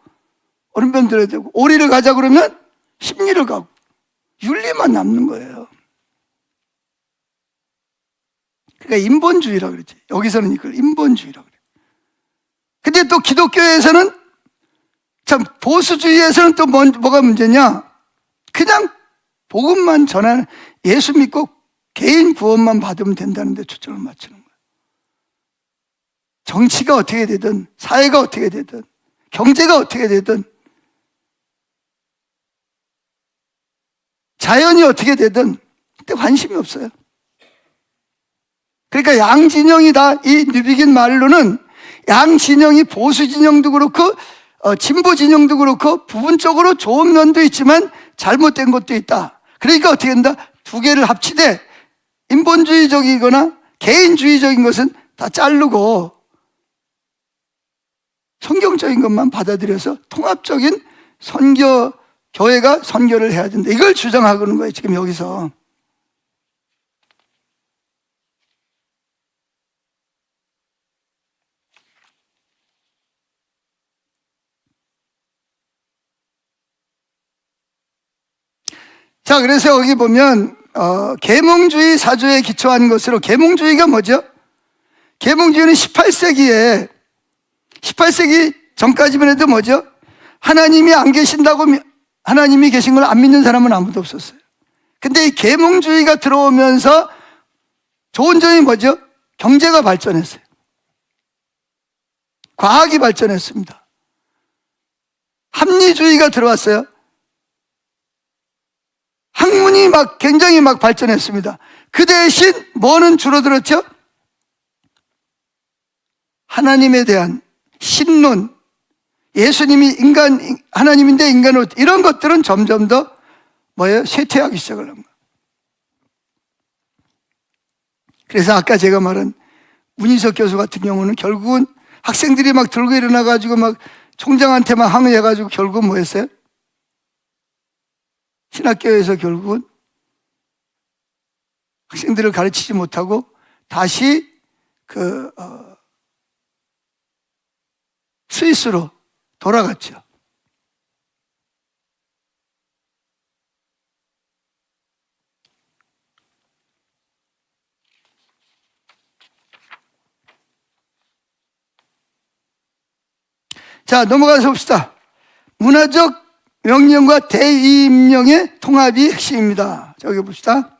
오른뺨 돌려대고, 오리를 가자 그러면 심리를 가고, 윤리만 남는 거예요. 그러니까 인본주의라고 그러지. 여기서는 이걸 인본주의라고 그래요. 근데 또 기독교에서는 참 보수주의에서는 또 뭐가 문제냐? 그냥 복음만 전하는, 예수 믿고 개인 구원만 받으면 된다는 데 초점을 맞추는 거예요. 정치가 어떻게 되든, 사회가 어떻게 되든, 경제가 어떻게 되든, 자연이 어떻게 되든 그때 관심이 없어요. 그러니까 양진영이 다, 이 뉴비긴 말로는 양진영이 보수 진영도 그렇고 진보 진영도 그렇고 부분적으로 좋은 면도 있지만 잘못된 것도 있다. 그러니까 어떻게 된다? 두 개를 합치되 인본주의적이거나 개인주의적인 것은 다 자르고 성경적인 것만 받아들여서 통합적인 선교, 교회가 선교를 해야 된다. 이걸 주장하는 거예요, 지금 여기서. 자, 그래서 여기 보면 계몽주의 사조에 기초한 것으로, 계몽주의가 뭐죠? 계몽주의는 18세기 전까지만 해도 뭐죠? 하나님이 안 계신다고, 하나님이 계신 걸 안 믿는 사람은 아무도 없었어요. 근데 이 계몽주의가 들어오면서 좋은 점이 뭐죠? 경제가 발전했어요. 과학이 발전했습니다. 합리주의가 들어왔어요. 학문이 굉장히 발전했습니다. 그 대신 뭐는 줄어들었죠? 하나님에 대한 신론, 예수님이 하나님인데 인간으로, 이런 것들은 점점 더 쇠퇴하기 시작을 한 거예요. 그래서 아까 제가 말한 문희석 교수 같은 경우는 결국은 학생들이 들고 일어나가지고 총장한테 항의해가지고 결국은 뭐 했어요? 신학교에서 결국은 학생들을 가르치지 못하고 다시 스위스로 돌아갔죠. 자, 넘어가서 봅시다. 문화적 명령과 대의임령의 통합이 핵심입니다. 자, 여기 봅시다.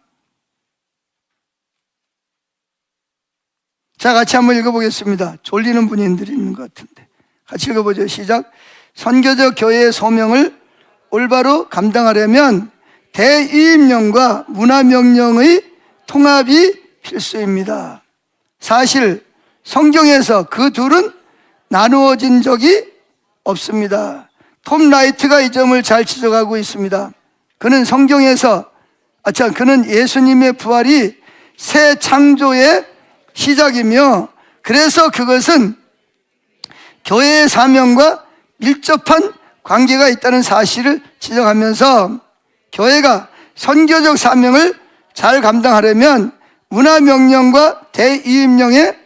자, 같이 한번 읽어보겠습니다. 졸리는 분인들이 있는 것 같은데 같이 읽어보죠. 시작. 선교적 교회의 소명을 올바로 감당하려면 대의임령과 문화명령의 통합이 필수입니다. 사실 성경에서 그 둘은 나누어진 적이 없습니다. 톰 라이트가 이 점을 잘 지적하고 있습니다. 그는 성경에서, 그는 예수님의 부활이 새 창조의 시작이며, 그래서 그것은 교회의 사명과 밀접한 관계가 있다는 사실을 지적하면서 교회가 선교적 사명을 잘 감당하려면 문화명령과 대의임령의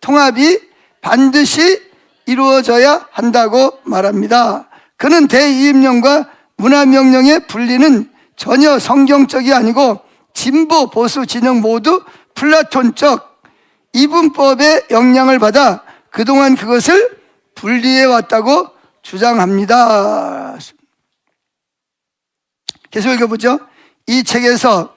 통합이 반드시 이루어져야 한다고 말합니다. 그는 대의임령과 문화명령의 분리는 전혀 성경적이 아니고 진보, 보수 진영 모두 플라톤적 이분법의 영향을 받아 그동안 그것을 분리해 왔다고 주장합니다. 계속 읽어보죠. 이 책에서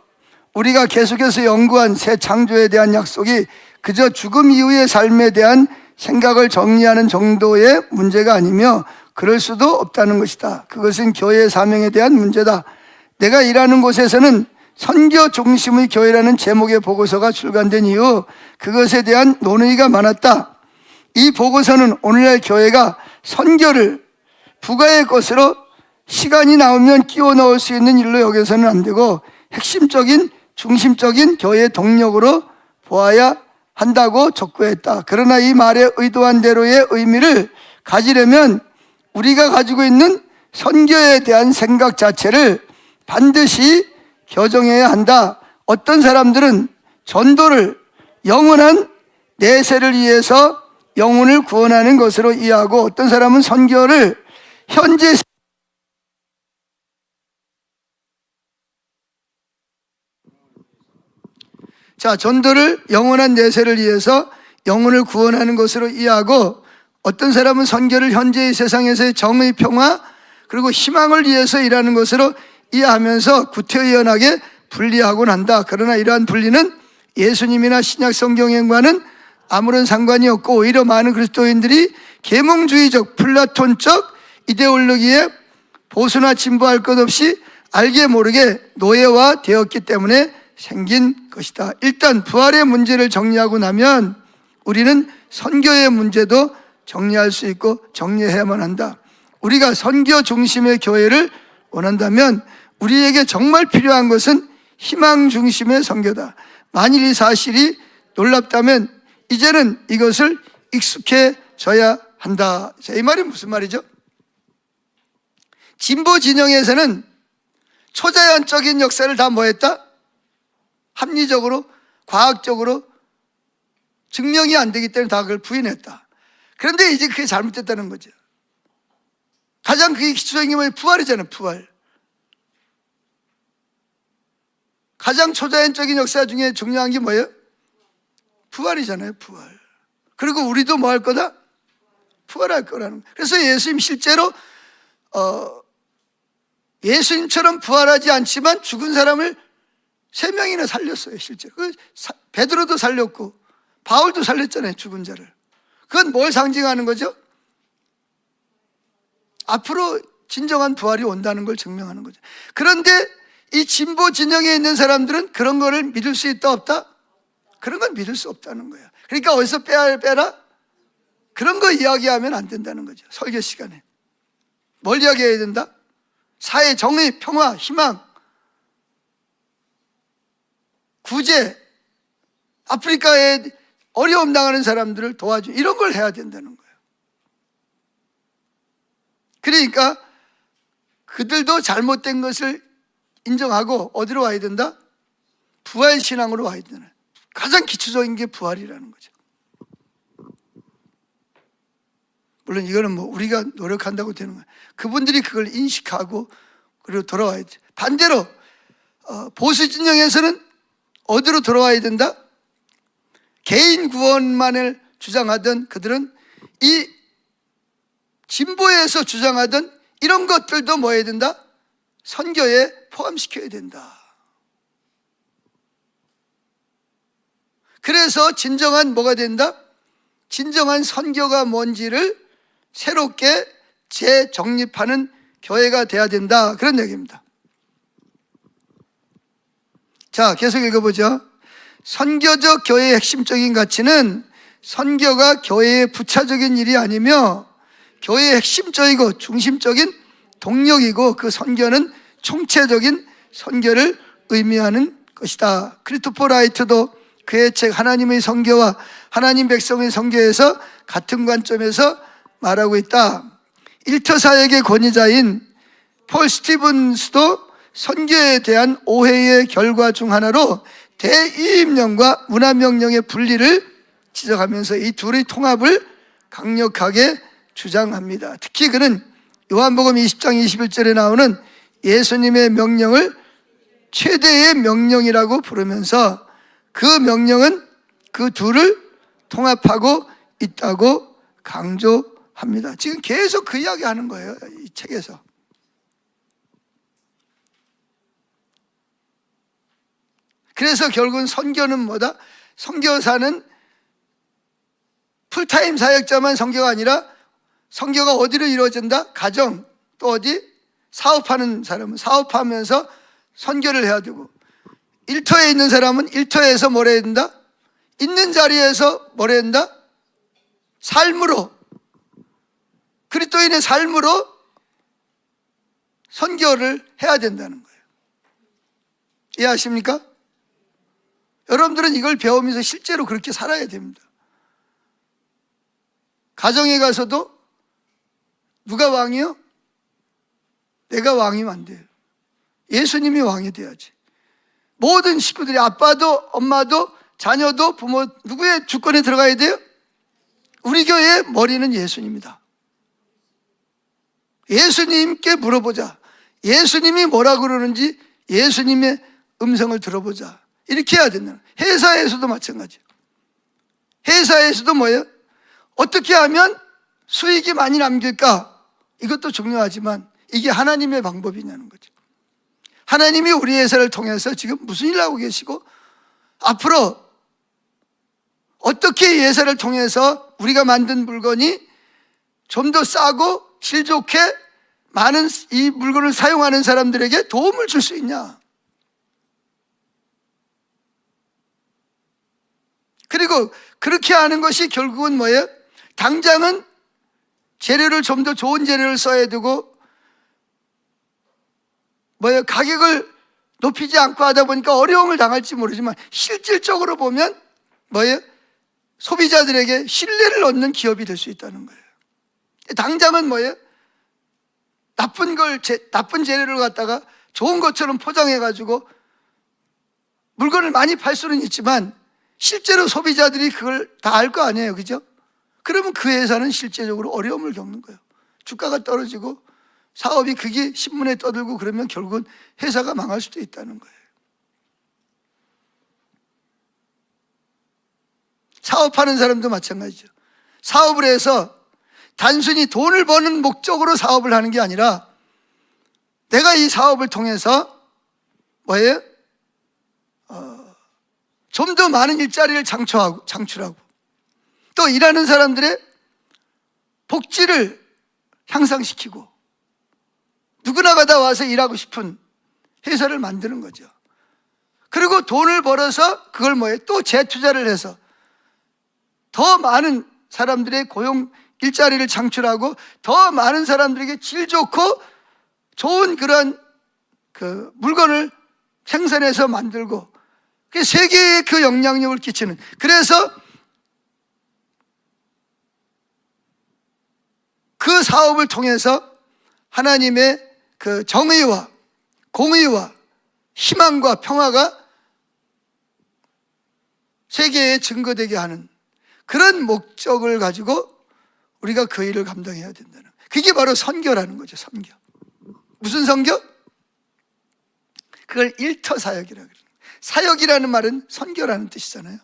우리가 계속해서 연구한 새 창조에 대한 약속이 그저 죽음 이후의 삶에 대한 생각을 정리하는 정도의 문제가 아니며 그럴 수도 없다는 것이다. 그것은 교회의 사명에 대한 문제다. 내가 일하는 곳에서는 선교 중심의 교회라는 제목의 보고서가 출간된 이후 그것에 대한 논의가 많았다. 이 보고서는 오늘날 교회가 선교를 부가의 것으로 시간이 나오면 끼워 넣을 수 있는 일로 여겨서는 안 되고 핵심적인 중심적인 교회의 동력으로 보아야 한다고 촉구했다. 그러나 이 말의 의도한 대로의 의미를 가지려면 우리가 가지고 있는 선교에 대한 생각 자체를 반드시 교정해야 한다. 어떤 사람들은 전도를 영원한 내세를 위해서 영혼을 구원하는 것으로 이해하고 어떤 사람은 선교를 현재 전도를 영원한 내세를 위해서 영혼을 구원하는 것으로 이해하고 어떤 사람은 선교를 현재의 세상에서의 정의, 평화 그리고 희망을 위해서 일하는 것으로 이해하면서 구태의연하게 분리하곤 한다. 그러나 이러한 분리는 예수님이나 신약 성경과는 아무런 상관이 없고 오히려 많은 그리스도인들이 계몽주의적 플라톤적 이데올로기에 보수나 진보할 것 없이 알게 모르게 노예화되었기 때문에 생긴 것이다. 일단 부활의 문제를 정리하고 나면 우리는 선교의 문제도 정리할 수 있고 정리해야만 한다. 우리가 선교 중심의 교회를 원한다면 우리에게 정말 필요한 것은 희망 중심의 선교다. 만일 이 사실이 놀랍다면 이제는 이것을 익숙해져야 한다. 자, 이 말이 무슨 말이죠? 진보 진영에서는 초자연적인 역사를 다 뭐했다? 합리적으로, 과학적으로 증명이 안 되기 때문에 다 그걸 부인했다. 그런데 이제 그게 잘못됐다는 거죠. 가장 그게 기초적인 게 뭐예요? 부활이잖아요, 부활. 가장 초자연적인 역사 중에 중요한 게 뭐예요? 부활이잖아요, 부활. 그리고 우리도 뭐 할 거다? 부활할 거라는 거예요. 그래서 예수님 실제로 예수님처럼 부활하지 않지만 죽은 사람을 3명이나 살렸어요, 실제로. 베드로도 살렸고 바울도 살렸잖아요, 죽은 자를. 그건 뭘 상징하는 거죠? 앞으로 진정한 부활이 온다는 걸 증명하는 거죠. 그런데 이 진보 진영에 있는 사람들은 그런 거를 믿을 수 있다 없다? 그런 건 믿을 수 없다는 거예요. 그러니까 어디서 빼라? 그런 거 이야기하면 안 된다는 거죠. 설교 시간에 뭘 이야기해야 된다? 사회 정의, 평화, 희망, 구제, 아프리카에 어려움 당하는 사람들을 도와주는 이런 걸 해야 된다는 거예요. 그러니까 그들도 잘못된 것을 인정하고 어디로 와야 된다? 부활신앙으로 와야 되는, 가장 기초적인 게 부활이라는 거죠. 물론 이거는 뭐 우리가 노력한다고 되는 거예요. 그분들이 그걸 인식하고 그리고 돌아와야지. 반대로 보수 진영에서는 어디로 돌아와야 된다? 개인 구원만을 주장하던 그들은 이 진보에서 주장하던 이런 것들도 뭐 해야 된다? 선교에 포함시켜야 된다. 그래서 진정한 뭐가 된다? 진정한 선교가 뭔지를 새롭게 재정립하는 교회가 돼야 된다. 그런 얘기입니다. 자, 계속 읽어보죠. 선교적 교회의 핵심적인 가치는 선교가 교회의 부차적인 일이 아니며 교회의 핵심적이고 중심적인 동력이고 그 선교는 총체적인 선교를 의미하는 것이다. 크리스토퍼 라이트도 그의 책 하나님의 선교와 하나님 백성의 선교에서 같은 관점에서 말하고 있다. 일터 사역의 권위자인 폴 스티븐스도 선교에 대한 오해의 결과 중 하나로 대이임령과 문화명령의 분리를 지적하면서 이 둘의 통합을 강력하게 주장합니다. 특히 그는 요한복음 20장 21절에 나오는 예수님의 명령을 최대의 명령이라고 부르면서 그 명령은 그 둘을 통합하고 있다고 강조합니다. 지금 계속 그 이야기 하는 거예요, 이 책에서. 그래서 결국은 선교는 뭐다? 선교사는 풀타임 사역자만 선교가 아니라 선교가 어디로 이루어진다? 가정, 또 어디? 사업하는 사람은 사업하면서 선교를 해야 되고, 일터에 있는 사람은 일터에서 뭘 해야 된다? 있는 자리에서 뭘 해야 된다? 삶으로, 그리스도인의 삶으로 선교를 해야 된다는 거예요. 이해하십니까? 여러분들은 이걸 배우면서 실제로 그렇게 살아야 됩니다. 가정에 가서도 누가 왕이요? 내가 왕이면 안 돼요. 예수님이 왕이 돼야지. 모든 식구들이, 아빠도 엄마도 자녀도 부모, 누구의 주권에 들어가야 돼요? 우리 교회의 머리는 예수님이다. 예수님께 물어보자. 예수님이 뭐라 그러는지 예수님의 음성을 들어보자. 이렇게 해야 된다. 회사에서도 마찬가지예요. 회사에서도 뭐예요? 어떻게 하면 수익이 많이 남길까? 이것도 중요하지만 이게 하나님의 방법이냐는 거죠. 하나님이 우리 회사를 통해서 지금 무슨 일을 하고 계시고 앞으로 어떻게 이 회사를 통해서 우리가 만든 물건이 좀 더 싸고 질 좋게 많은 이 물건을 사용하는 사람들에게 도움을 줄 수 있냐. 그리고 그렇게 하는 것이 결국은 뭐예요? 당장은 재료를 좀 더 좋은 재료를 써야 되고 가격을 높이지 않고 하다 보니까 어려움을 당할지 모르지만 실질적으로 보면 소비자들에게 신뢰를 얻는 기업이 될 수 있다는 거예요. 당장은 나쁜 재료를 갖다가 좋은 것처럼 포장해가지고 물건을 많이 팔 수는 있지만 실제로 소비자들이 그걸 다 알 거 아니에요, 그죠? 그러면 그 회사는 실제적으로 어려움을 겪는 거예요. 주가가 떨어지고 사업이 그게 신문에 떠들고 그러면 결국은 회사가 망할 수도 있다는 거예요. 사업하는 사람도 마찬가지죠. 사업을 해서 단순히 돈을 버는 목적으로 사업을 하는 게 아니라 내가 이 사업을 통해서 좀 더 많은 일자리를 창출하고 또 일하는 사람들의 복지를 향상시키고 누구나가 다 와서 일하고 싶은 회사를 만드는 거죠. 그리고 돈을 벌어서 그걸 또 재투자를 해서 더 많은 사람들의 고용 일자리를 창출하고 더 많은 사람들에게 질 좋고 좋은 그런 물건을 생산해서 만들고 세계에 그 영향력을 끼치는, 그래서 그 사업을 통해서 하나님의 그 정의와 공의와 희망과 평화가 세계에 증거되게 하는 그런 목적을 가지고 우리가 그 일을 감당해야 된다는, 그게 바로 선교라는 거죠. 선교. 무슨 선교? 그걸 일터사역이라고 그래요. 사역이라는 말은 선교라는 뜻이잖아요.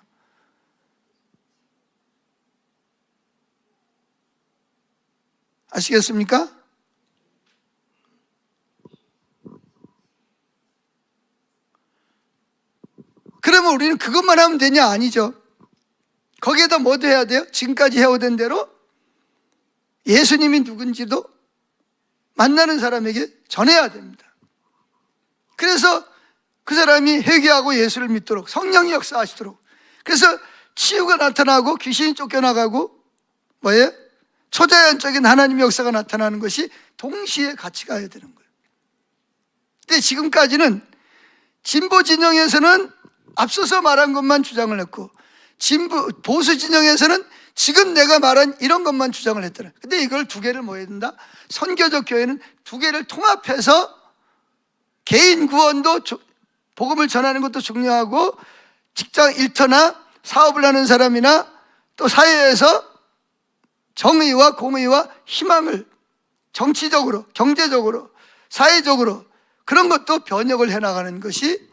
아시겠습니까? 그러면 우리는 그것만 하면 되냐? 아니죠. 거기에다 뭐도 해야 돼요? 지금까지 해오던 대로 예수님이 누군지도 만나는 사람에게 전해야 됩니다. 그래서 그 사람이 회개하고 예수를 믿도록 성령이 역사하시도록, 그래서 치유가 나타나고 귀신이 쫓겨나가고 초자연적인 하나님의 역사가 나타나는 것이 동시에 같이 가야 되는 거예요. 근데 지금까지는 진보 진영에서는 앞서서 말한 것만 주장을 했고 보수 진영에서는 지금 내가 말한 이런 것만 주장을 했더라. 근데 이걸 두 개를 뭐 해야 된다? 선교적 교회는 두 개를 통합해서 개인 구원도 복음을 전하는 것도 중요하고 직장 일터나 사업을 하는 사람이나 또 사회에서 정의와 공의와 희망을 정치적으로, 경제적으로, 사회적으로 그런 것도 변혁을 해나가는 것이,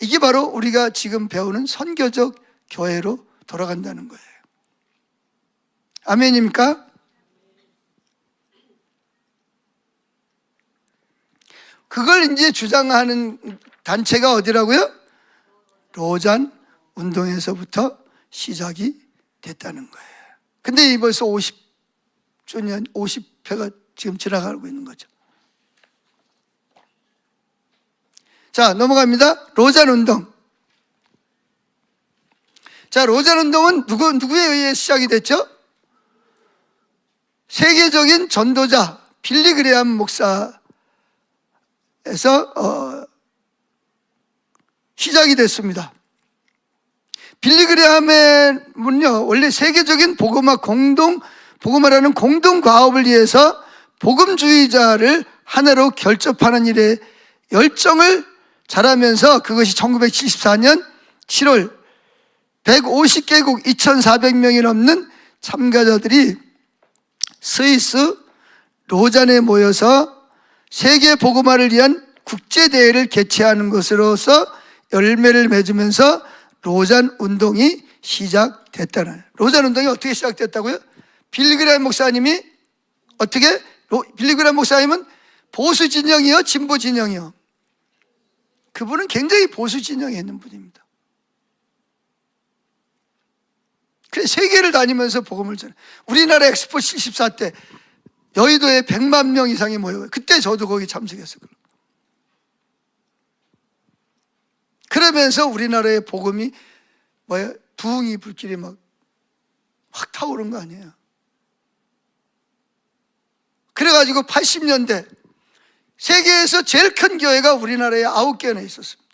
이게 바로 우리가 지금 배우는 선교적 교회로 돌아간다는 거예요. 아멘입니까? 그걸 이제 주장하는 단체가 어디라고요? 로잔 운동에서부터 시작이 됐다는 거예요. 근데 이 벌써 50주년, 50회가 지금 지나가고 있는 거죠. 자, 넘어갑니다. 로잔 운동. 자, 로잔 운동은 누구에 의해 시작이 됐죠? 세계적인 전도자 빌리 그레함 목사에서 시작이 됐습니다. 빌리 그레함은요, 원래 세계적인 복음화라는 공동 과업을 위해서 복음주의자를 하나로 결접하는 일에 열정을 잘하면서, 그것이 1974년 7월 150개국 2,400명이 넘는 참가자들이 스위스 로잔에 모여서 세계 복음화를 위한 국제대회를 개최하는 것으로서 열매를 맺으면서 로잔 운동이 시작됐다는. 로잔 운동이 어떻게 시작됐다고요? 빌리 그레함 목사님이 빌리 그레함 목사님은 보수 진영이요, 진보 진영이요? 그분은 굉장히 보수 진영에 있는 분입니다. 그래서 세계를 다니면서 복음을 전해. 우리나라 엑스포 74 때 여의도에 100만 명 이상이 모여요. 그때 저도 거기 참석했어요. 그러면서 우리나라의 복음이 부흥이 불길이 막 확 타오른 거 아니에요. 그래가지고 80년대 세계에서 제일 큰 교회가 우리나라에 9개나 있었습니다.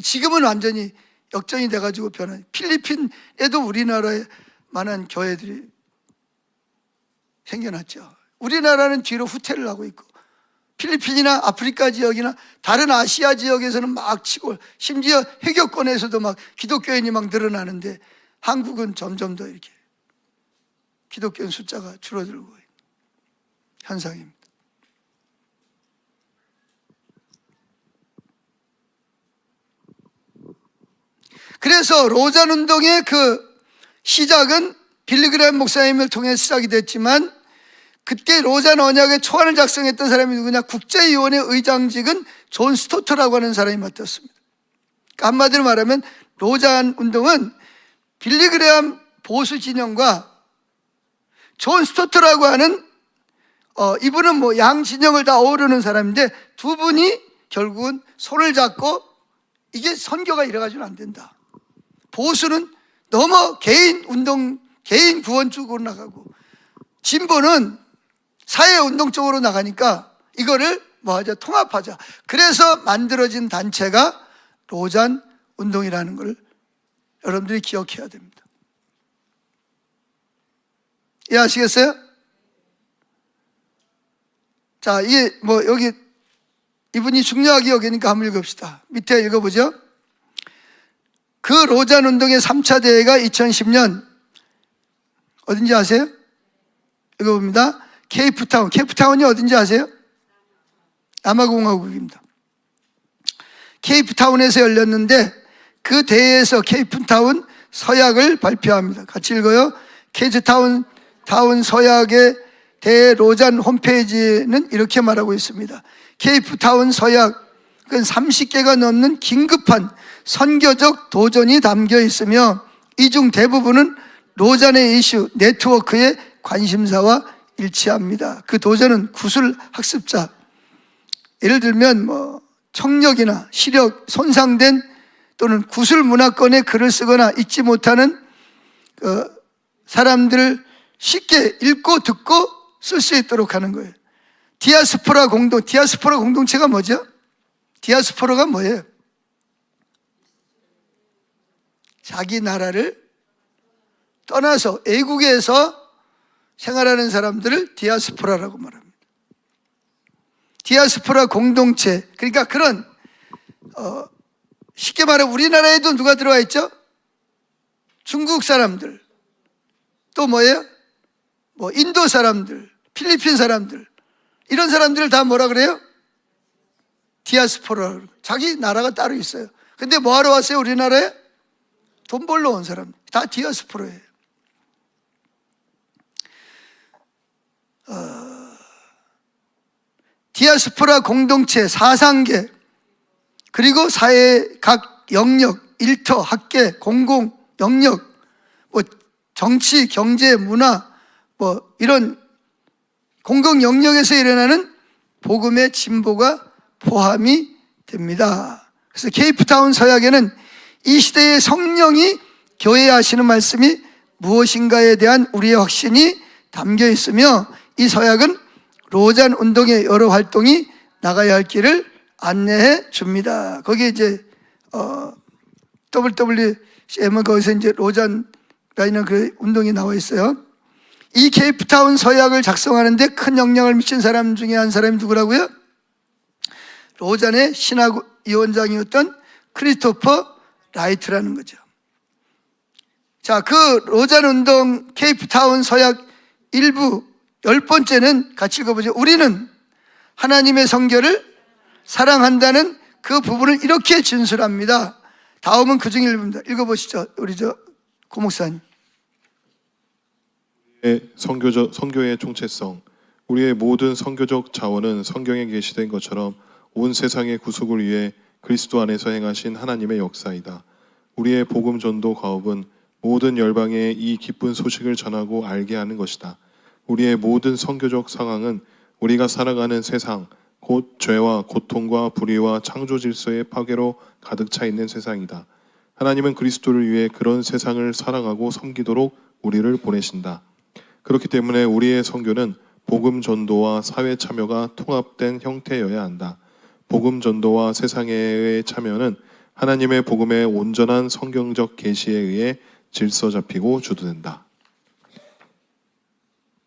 지금은 완전히 역전이 돼가지고 변한, 필리핀에도 우리나라에 만한 교회들이 생겨났죠. 우리나라는 뒤로 후퇴를 하고 있고, 필리핀이나 아프리카 지역이나 다른 아시아 지역에서는 막 치고, 심지어 해교권에서도 막 기독교인이 막 늘어나는데, 한국은 점점 더 이렇게 기독교인 숫자가 줄어들고 있는 현상입니다. 그래서 로잔 운동의 그 시작은 빌리그레함 목사님을 통해 시작이 됐지만, 그때 로잔 언약의 초안을 작성했던 사람이 누구냐? 국제위원회 의장직은 존 스토트라고 하는 사람이 맡았습니다. 그러니까 한마디로 말하면 로잔 운동은 빌리그레함 보수 진영과 존 스토트라고 하는 이분은 뭐 양 진영을 다 어우르는 사람인데, 두 분이 결국은 손을 잡고 이게 선교가 이래가지고는 안 된다. 보수는 너무 개인 운동, 개인 구원 쪽으로 나가고, 진보는 사회 운동 쪽으로 나가니까 이거를 뭐 하자, 통합하자. 그래서 만들어진 단체가 로잔 운동이라는 걸 여러분들이 기억해야 됩니다. 이해하시겠어요? 자, 이게 뭐 여기 이분이 중요하게 여기니까 한번 읽읍시다. 밑에 읽어보죠. 그 로잔 운동의 3차 대회가 2010년 어딘지 아세요? 읽어봅니다. 케이프타운. 케이프타운이 어딘지 아세요? 남아공화국입니다. 케이프타운에서 열렸는데, 그 대회에서 케이프타운 서약을 발표합니다. 같이 읽어요. 케이프타운 서약의 대회 로잔 홈페이지는 이렇게 말하고 있습니다. 케이프타운 서약은 30개가 넘는 긴급한 선교적 도전이 담겨 있으며, 이 중 대부분은 로잔의 이슈 네트워크의 관심사와 일치합니다. 그 도전은 구술 학습자, 예를 들면 뭐 청력이나 시력 손상된 또는 구술 문화권의 글을 쓰거나 읽지 못하는 사람들을 쉽게 읽고 듣고 쓸 수 있도록 하는 거예요. 디아스포라 공동체가 뭐죠? 디아스포라가 뭐예요? 자기 나라를 떠나서 외국에서 생활하는 사람들을 디아스포라라고 말합니다. 디아스포라 공동체, 그러니까 그런 쉽게 말해 우리나라에도 누가 들어와 있죠? 중국 사람들, 또 뭐예요? 뭐 인도 사람들, 필리핀 사람들, 이런 사람들을 다 뭐라 그래요? 디아스포라. 자기 나라가 따로 있어요. 근데 뭐 하러 왔어요? 우리나라에? 돈 벌러 온 사람, 다 디아스포라예요. 디아스포라 공동체 4상계, 그리고 사회의 각 영역, 일터, 학계, 공공 영역, 뭐 정치, 경제, 문화, 뭐 이런 공공 영역에서 일어나는 복음의 진보가 포함이 됩니다. 그래서 케이프타운 서약에는 이 시대의 성령이 교회에 하시는 말씀이 무엇인가에 대한 우리의 확신이 담겨 있으며, 이 서약은 로잔 운동의 여러 활동이 나가야 할 길을 안내해 줍니다. 거기에 이제 WWCM은 거기서 이제 로잔이라는 그 운동이 나와 있어요. 이 케이프타운 서약을 작성하는데 큰 영향을 미친 사람 중에 한 사람이 누구라고요? 로잔의 신학위원장이었던 크리스토퍼 라이트라는 거죠. 자, 그 로잔 운동 케이프타운 서약 일부 10번째는 같이 읽어보죠. 우리는 하나님의 성결을 사랑한다는 그 부분을 이렇게 진술합니다. 다음은 그중 일부입니다. 읽어보시죠. 우리 고 목사님. 선교의 총체성, 우리의 모든 선교적 자원은 성경에 게시된 것처럼 온 세상의 구속을 위해 그리스도 안에서 행하신 하나님의 역사이다. 우리의 복음 전도 가업은 모든 열방에 이 기쁜 소식을 전하고 알게 하는 것이다. 우리의 모든 선교적 상황은 우리가 살아가는 세상, 곧 죄와 고통과 불의와 창조 질서의 파괴로 가득 차 있는 세상이다. 하나님은 그리스도를 위해 그런 세상을 사랑하고 섬기도록 우리를 보내신다. 그렇기 때문에 우리의 선교는 복음 전도와 사회 참여가 통합된 형태여야 한다. 복음 전도와 세상의 참여는 하나님의 복음의 온전한 성경적 계시에 의해 질서 잡히고 주도된다.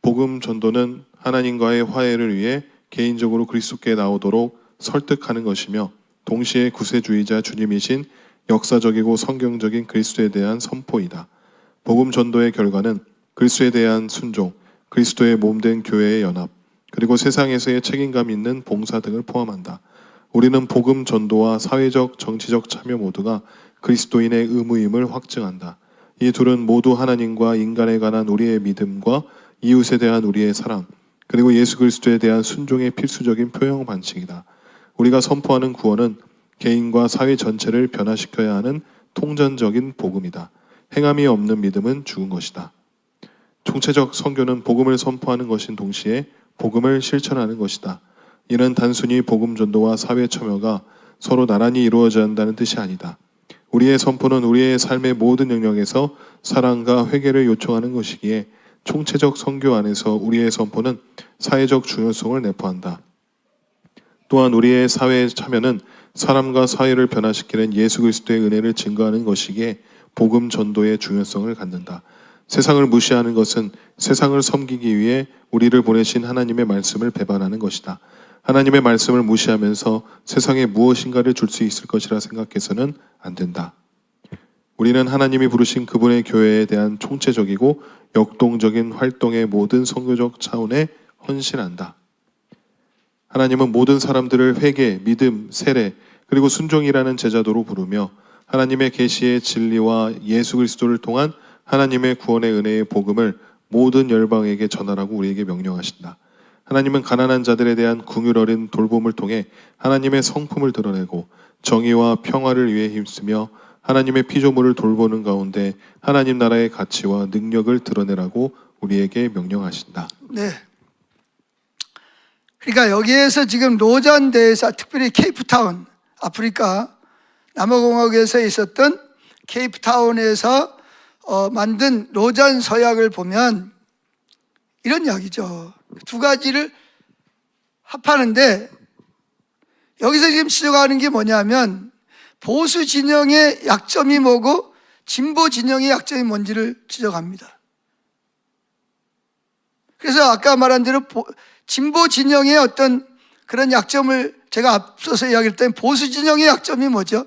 복음 전도는 하나님과의 화해를 위해 개인적으로 그리스도께 나오도록 설득하는 것이며 동시에 구세주의자 주님이신 역사적이고 성경적인 그리스도에 대한 선포이다. 복음 전도의 결과는 그리스도에 대한 순종, 그리스도의 몸된 교회의 연합, 그리고 세상에서의 책임감 있는 봉사 등을 포함한다. 우리는 복음 전도와 사회적, 정치적 참여 모두가 그리스도인의 의무임을 확증한다. 이 둘은 모두 하나님과 인간에 관한 우리의 믿음과 이웃에 대한 우리의 사랑, 그리고 예수 그리스도에 대한 순종의 필수적인 표현 방식이다. 우리가 선포하는 구원은 개인과 사회 전체를 변화시켜야 하는 통전적인 복음이다. 행함이 없는 믿음은 죽은 것이다. 총체적 선교는 복음을 선포하는 것인 동시에 복음을 실천하는 것이다. 이는 단순히 복음 전도와 사회 참여가 서로 나란히 이루어져야 한다는 뜻이 아니다. 우리의 선포는 우리의 삶의 모든 영역에서 사랑과 회개를 요청하는 것이기에 총체적 선교 안에서 우리의 선포는 사회적 중요성을 내포한다. 또한 우리의 사회 참여는 사람과 사회를 변화시키는 예수 그리스도의 은혜를 증거하는 것이기에 복음 전도의 중요성을 갖는다. 세상을 무시하는 것은 세상을 섬기기 위해 우리를 보내신 하나님의 말씀을 배반하는 것이다. 하나님의 말씀을 무시하면서 세상에 무엇인가를 줄 수 있을 것이라 생각해서는 안 된다. 우리는 하나님이 부르신 그분의 교회에 대한 총체적이고 역동적인 활동의 모든 선교적 차원에 헌신한다. 하나님은 모든 사람들을 회개, 믿음, 세례, 그리고 순종이라는 제자도로 부르며 하나님의 계시의 진리와 예수 그리스도를 통한 하나님의 구원의 은혜의 복음을 모든 열방에게 전하라고 우리에게 명령하신다. 하나님은 가난한 자들에 대한 긍휼 어린 돌봄을 통해 하나님의 성품을 드러내고 정의와 평화를 위해 힘쓰며 하나님의 피조물을 돌보는 가운데 하나님 나라의 가치와 능력을 드러내라고 우리에게 명령하신다. 네. 그러니까 여기에서 지금 로잔대에서 특별히 케이프타운, 아프리카 남아공화국에서 있었던 케이프타운에서 만든 로잔 서약을 보면 이런 이야기죠. 두 가지를 합하는데 여기서 지금 지적하는 게 뭐냐면 보수 진영의 약점이 뭐고 진보 진영의 약점이 뭔지를 지적합니다. 그래서 아까 말한 대로 진보 진영의 어떤 그런 약점을 제가 앞서서 이야기했던 보수 진영의 약점이 뭐죠?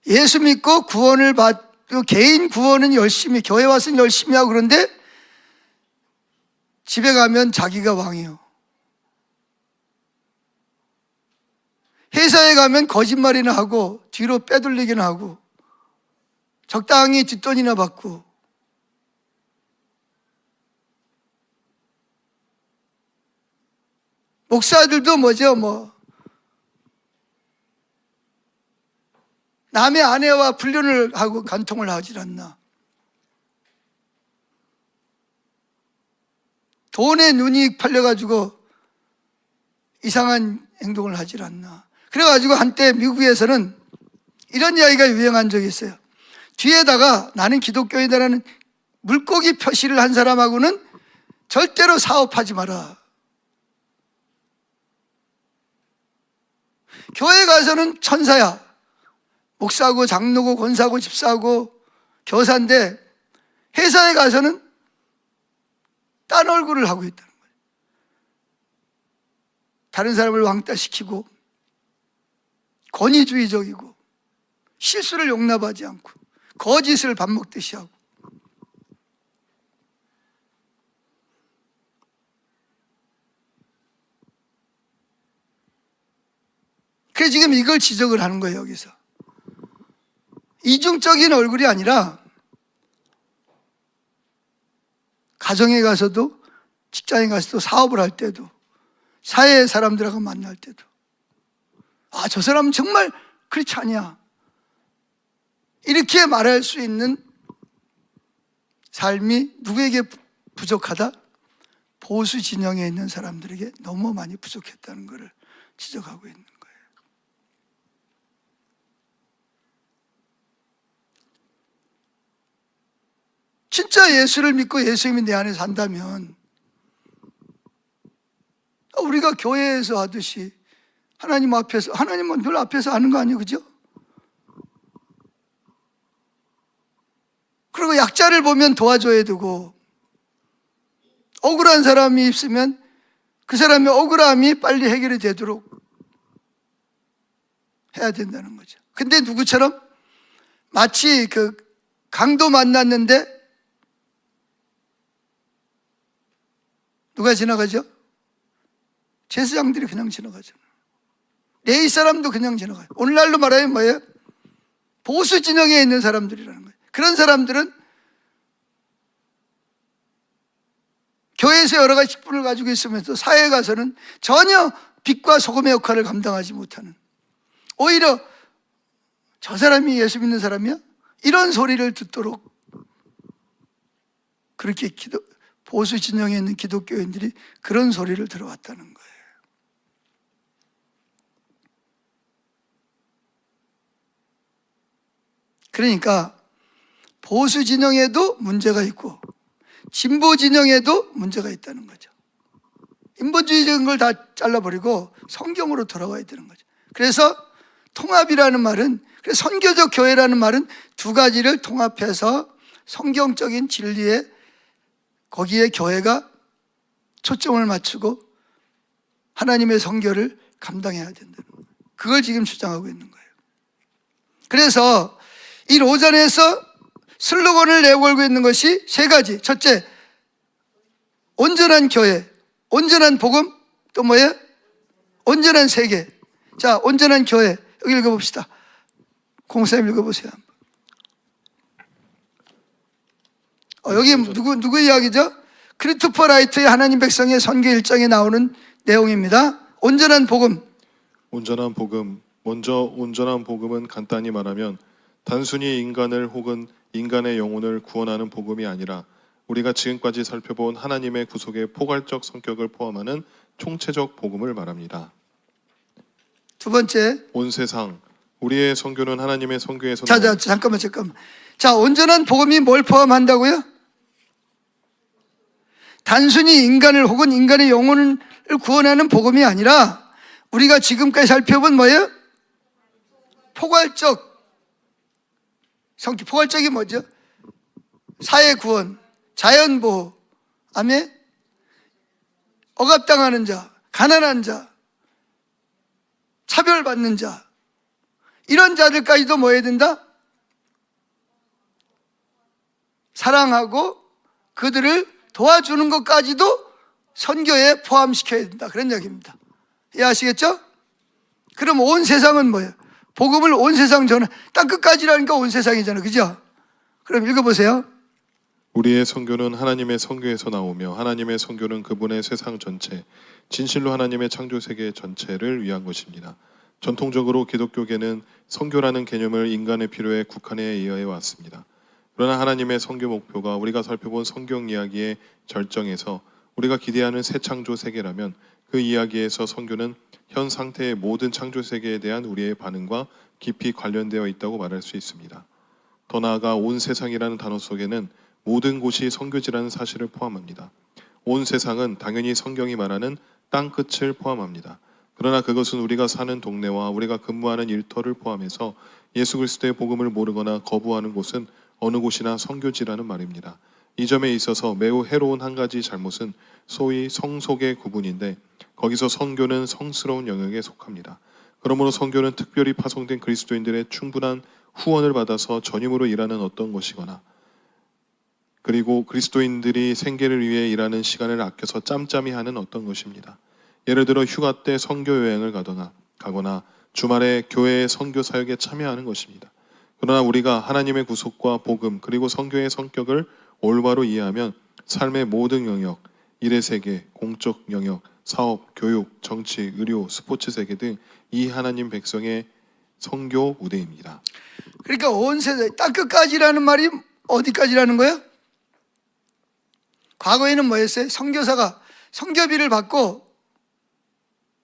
예수 믿고 구원을 받고 개인 구원은 열심히, 교회 와서는 열심히 하고 그런데 집에 가면 자기가 왕이요. 회사에 가면 거짓말이나 하고 뒤로 빼돌리기나 하고 적당히 뒷돈이나 받고 목사들도 뭐죠? 남의 아내와 불륜을 하고 간통을 하질 않나. 돈에 눈이 팔려가지고 이상한 행동을 하질 않나. 그래가지고 한때 미국에서는 이런 이야기가 유행한 적이 있어요. 뒤에다가 나는 기독교인이라는 물고기 표시를 한 사람하고는 절대로 사업하지 마라. 교회 가서는 천사야. 목사고 장로고 권사고 집사고 교사인데 회사에 가서는 딴 얼굴을 하고 있다는 거예요. 다른 사람을 왕따시키고 권위주의적이고 실수를 용납하지 않고 거짓을 밥 먹듯이 하고 그래서 지금 이걸 지적을 하는 거예요. 여기서 이중적인 얼굴이 아니라 가정에 가서도 직장에 가서도 사업을 할 때도 사회의 사람들하고 만날 때도 저 사람은 정말 그렇지 않냐 이렇게 말할 수 있는 삶이 누구에게 부족하다? 보수 진영에 있는 사람들에게 너무 많이 부족했다는 것을 지적하고 있는 거예요. 진짜 예수를 믿고 예수님이 내 안에 산다면 우리가 교회에서 하듯이 하나님 앞에서, 하나님은 늘 앞에서 하는 거 아니에요, 그죠? 그리고 약자를 보면 도와줘야 되고, 억울한 사람이 있으면 그 사람의 억울함이 빨리 해결이 되도록 해야 된다는 거죠. 근데 누구처럼? 마치 그 강도 만났는데 누가 지나가죠? 제사장들이 그냥 지나가잖아요. 레위 사람도 그냥 지나가요. 오늘날로 말하면 뭐예요? 보수 진영에 있는 사람들이라는 거예요. 그런 사람들은 교회에서 여러 가지 직분을 가지고 있으면서 사회에 가서는 전혀 빛과 소금의 역할을 감당하지 못하는, 오히려 저 사람이 예수 믿는 사람이야? 이런 소리를 듣도록 그렇게 보수 진영에 있는 기독교인들이 그런 소리를 들어왔다는 거예요. 그러니까 보수 진영에도 문제가 있고 진보 진영에도 문제가 있다는 거죠. 인본주의적인 걸 다 잘라버리고 성경으로 돌아와야 되는 거죠. 그래서 통합이라는 말은, 그래서 선교적 교회라는 말은 두 가지를 통합해서 성경적인 진리에, 거기에 교회가 초점을 맞추고 하나님의 선교를 감당해야 된다는 거예요. 그걸 지금 주장하고 있는 거예요. 그래서 이 로잔에서 슬로건을 내걸고 있는 것이 세 가지. 첫째, 온전한 교회, 온전한 복음, 또 뭐예요? 온전한 세계. 자, 온전한 교회. 여기 읽어봅시다. 공사님 읽어보세요. 여기 누구 이야기죠? 크리스토퍼 라이트의 하나님 백성의 선교 일정에 나오는 내용입니다. 온전한 복음. 온전한 복음. 먼저 온전한 복음은 간단히 말하면 단순히 인간을 혹은 인간의 영혼을 구원하는 복음이 아니라 우리가 지금까지 살펴본 하나님의 구속의 포괄적 성격을 포함하는 총체적 복음을 말합니다. 두 번째, 온 세상. 우리의 선교는 하나님의 선교에서 잠깐만. 자, 온전한 복음이 뭘 포함한다고요? 단순히 인간을 혹은 인간의 영혼을 구원하는 복음이 아니라 우리가 지금까지 살펴본 뭐예요? 포괄적 성격. 포괄적이 뭐죠? 사회 구원, 자연 보호, 아멘. 억압당하는 자, 가난한 자, 차별받는 자, 이런 자들까지도 뭐 해야 된다? 사랑하고 그들을 도와주는 것까지도 선교에 포함시켜야 된다, 그런 얘기입니다. 이해하시겠죠? 그럼 온 세상은 뭐예요? 복음을 온 세상 전하, 땅끝까지라니까 온 세상이잖아요, 그죠? 그럼 읽어보세요. 우리의 선교는 하나님의 선교에서 나오며 하나님의 선교는 그분의 세상 전체, 진실로 하나님의 창조 세계 전체를 위한 것입니다. 전통적으로 기독교계는 선교라는 개념을 인간의 필요에 국한해 이어해 왔습니다. 그러나 하나님의 선교 목표가 우리가 살펴본 성경 이야기의 절정에서 우리가 기대하는 새 창조 세계라면 그 이야기에서 선교는 현 상태의 모든 창조 세계에 대한 우리의 반응과 깊이 관련되어 있다고 말할 수 있습니다. 더 나아가 온 세상이라는 단어 속에는 모든 곳이 선교지라는 사실을 포함합니다. 온 세상은 당연히 성경이 말하는 땅 끝을 포함합니다. 그러나 그것은 우리가 사는 동네와 우리가 근무하는 일터를 포함해서 예수 그리스도의 복음을 모르거나 거부하는 곳은 어느 곳이나 선교지라는 말입니다. 이 점에 있어서 매우 해로운 한 가지 잘못은 소위 성속의 구분인데 거기서 선교는 성스러운 영역에 속합니다. 그러므로 선교는 특별히 파송된 그리스도인들의 충분한 후원을 받아서 전임으로 일하는 어떤 것이거나 그리고 그리스도인들이 생계를 위해 일하는 시간을 아껴서 짬짬이 하는 어떤 것입니다. 예를 들어 휴가 때 선교 여행을 가거나 주말에 교회의 선교 사역에 참여하는 것입니다. 그러나 우리가 하나님의 구속과 복음 그리고 선교의 성격을 올바로 이해하면 삶의 모든 영역, 일의 세계, 공적 영역, 사업, 교육, 정치, 의료, 스포츠 세계 등 이 하나님 백성의 선교 무대입니다. 그러니까 온 세상, 땅끝까지라는 말이 어디까지라는 거예요? 과거에는 뭐였어요? 선교사가 선교비를 받고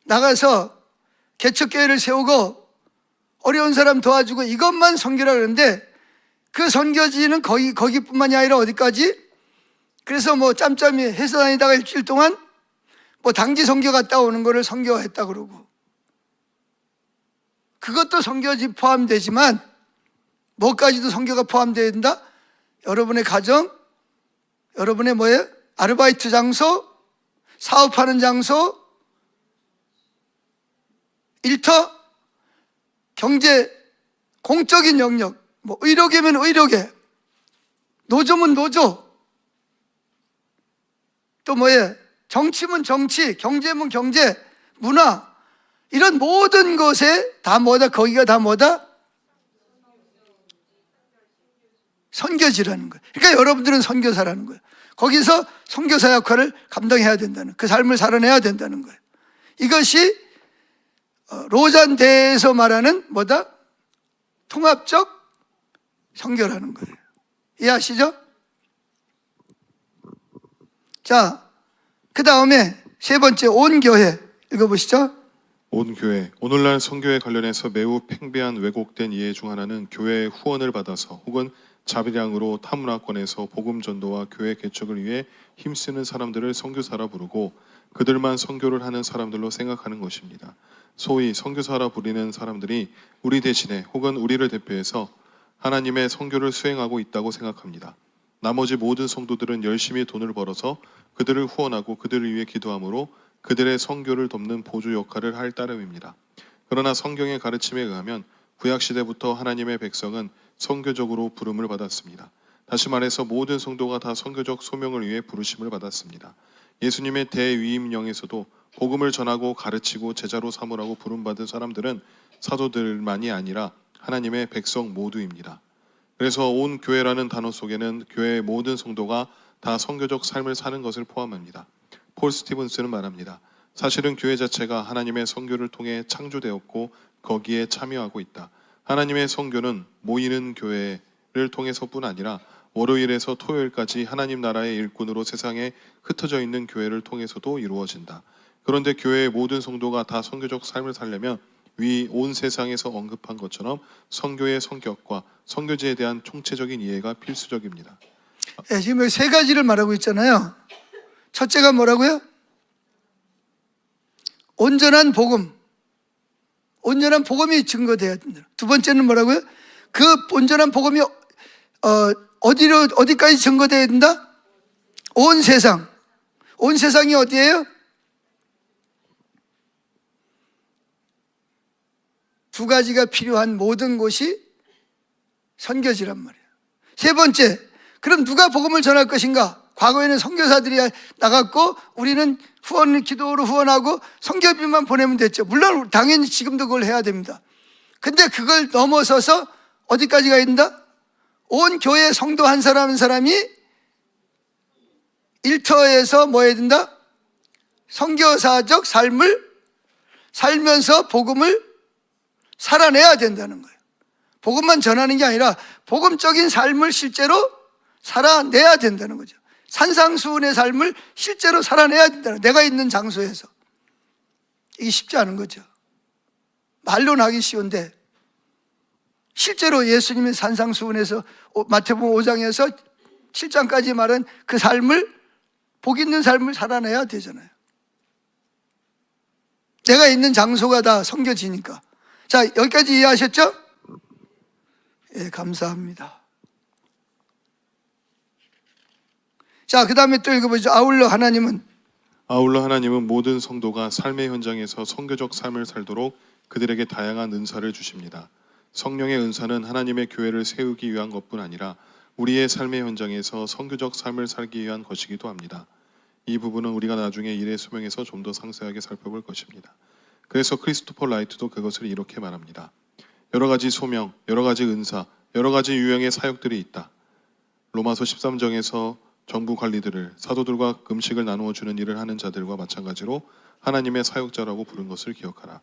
나가서 개척교회를 세우고 어려운 사람 도와주고 이것만 선교라 그러는데 그 선교지는 거기뿐만이 아니라 어디까지? 그래서 뭐 짬짬이 해서 다니다가 일주일 동안 뭐 당지 선교 갔다 오는 거를 선교했다 그러고, 그것도 선교지 포함되지만 뭐까지도 선교가 포함되어야 된다? 여러분의 가정, 여러분의 뭐예요? 아르바이트 장소, 사업하는 장소, 일터, 경제, 공적인 영역, 뭐 의료계면 의료계, 노조면 노조, 또 뭐예요? 정치면 정치, 경제면 경제, 문화, 이런 모든 것에 다 뭐다? 거기가 다 뭐다? 선교지라는 거예요. 그러니까 여러분들은 선교사라는 거예요. 거기서 선교사 역할을 감당해야 된다는, 그 삶을 살아내야 된다는 거예요. 이것이 로잔대에서 말하는 뭐다? 통합적 선교라는 거예요. 이해하시죠? 자, 그 다음에 세 번째, 온 교회 읽어보시죠. 온 교회. 오늘날 선교에 관련해서 매우 팽배한 왜곡된 이해 중 하나는 교회의 후원을 받아서 혹은 자비량으로 타 문화권에서 복음 전도와 교회 개척을 위해 힘쓰는 사람들을 선교사라 부르고 그들만 선교를 하는 사람들로 생각하는 것입니다. 소위 선교사라 부르는 사람들이 우리 대신에 혹은 우리를 대표해서 하나님의 선교를 수행하고 있다고 생각합니다. 나머지 모든 성도들은 열심히 돈을 벌어서 그들을 후원하고 그들을 위해 기도함으로 그들의 선교를 돕는 보조 역할을 할 따름입니다. 그러나 성경의 가르침에 의하면 구약시대부터 하나님의 백성은 선교적으로 부름을 받았습니다. 다시 말해서 모든 성도가 다 선교적 소명을 위해 부르심을 받았습니다. 예수님의 대위임령에서도 복음을 전하고 가르치고 제자로 삼으라고 부름받은 사람들은 사도들만이 아니라 하나님의 백성 모두입니다. 그래서 온 교회라는 단어 속에는 교회의 모든 성도가 다 선교적 삶을 사는 것을 포함합니다. 폴 스티븐스는 말합니다. 사실은 교회 자체가 하나님의 선교를 통해 창조되었고 거기에 참여하고 있다. 하나님의 선교는 모이는 교회를 통해서뿐 아니라 월요일에서 토요일까지 하나님 나라의 일꾼으로 세상에 흩어져 있는 교회를 통해서도 이루어진다. 그런데 교회의 모든 성도가 다 선교적 삶을 살려면 위 온 세상에서 언급한 것처럼 선교의 성격과 선교지에 대한 총체적인 이해가 필수적입니다. 네, 지금 여기 세 가지를 말하고 있잖아요. 첫째가 뭐라고요? 온전한 복음. 온전한 복음이 증거돼야 된다. 두 번째는 뭐라고요? 그 온전한 복음이 어디까지 증거돼야 된다? 온 세상. 온 세상이 어디예요? 두 가지가 필요한 모든 곳이 선교지란 말이에요. 세 번째, 그럼 누가 복음을 전할 것인가? 과거에는 선교사들이 나갔고 우리는 기도로 후원하고 선교비만 보내면 됐죠. 물론 당연히 지금도 그걸 해야 됩니다. 근데 그걸 넘어서서 어디까지 가야 된다? 온 교회 성도 한 사람 한 사람이 일터에서 뭐 해야 된다? 선교사적 삶을 살면서 복음을 살아내야 된다는 거예요. 복음만 전하는 게 아니라 복음적인 삶을 실제로 살아내야 된다는 거죠. 산상수훈의 삶을 실제로 살아내야 된다는 거예요. 내가 있는 장소에서. 이게 쉽지 않은 거죠. 말로는 하기 쉬운데 실제로 예수님의 산상수훈에서 마태복음 5장에서 7장까지 말한 그 삶을, 복 있는 삶을 살아내야 되잖아요. 내가 있는 장소가 다 섬겨지니까. 자, 여기까지 이해하셨죠? 예, 감사합니다. 자, 그 다음에 또 읽어보죠. 아울러 하나님은 모든 성도가 삶의 현장에서 선교적 삶을 살도록 그들에게 다양한 은사를 주십니다. 성령의 은사는 하나님의 교회를 세우기 위한 것뿐 아니라 우리의 삶의 현장에서 선교적 삶을 살기 위한 것이기도 합니다. 이 부분은 우리가 나중에 일의 소명에서 좀 더 상세하게 살펴볼 것입니다. 그래서 크리스토퍼 라이트도 그것을 이렇게 말합니다. 여러 가지 소명, 여러 가지 은사, 여러 가지 유형의 사역들이 있다. 로마서 13장에서 정부 관리들을 사도들과 음식을 나누어 주는 일을 하는 자들과 마찬가지로 하나님의 사역자라고 부른 것을 기억하라.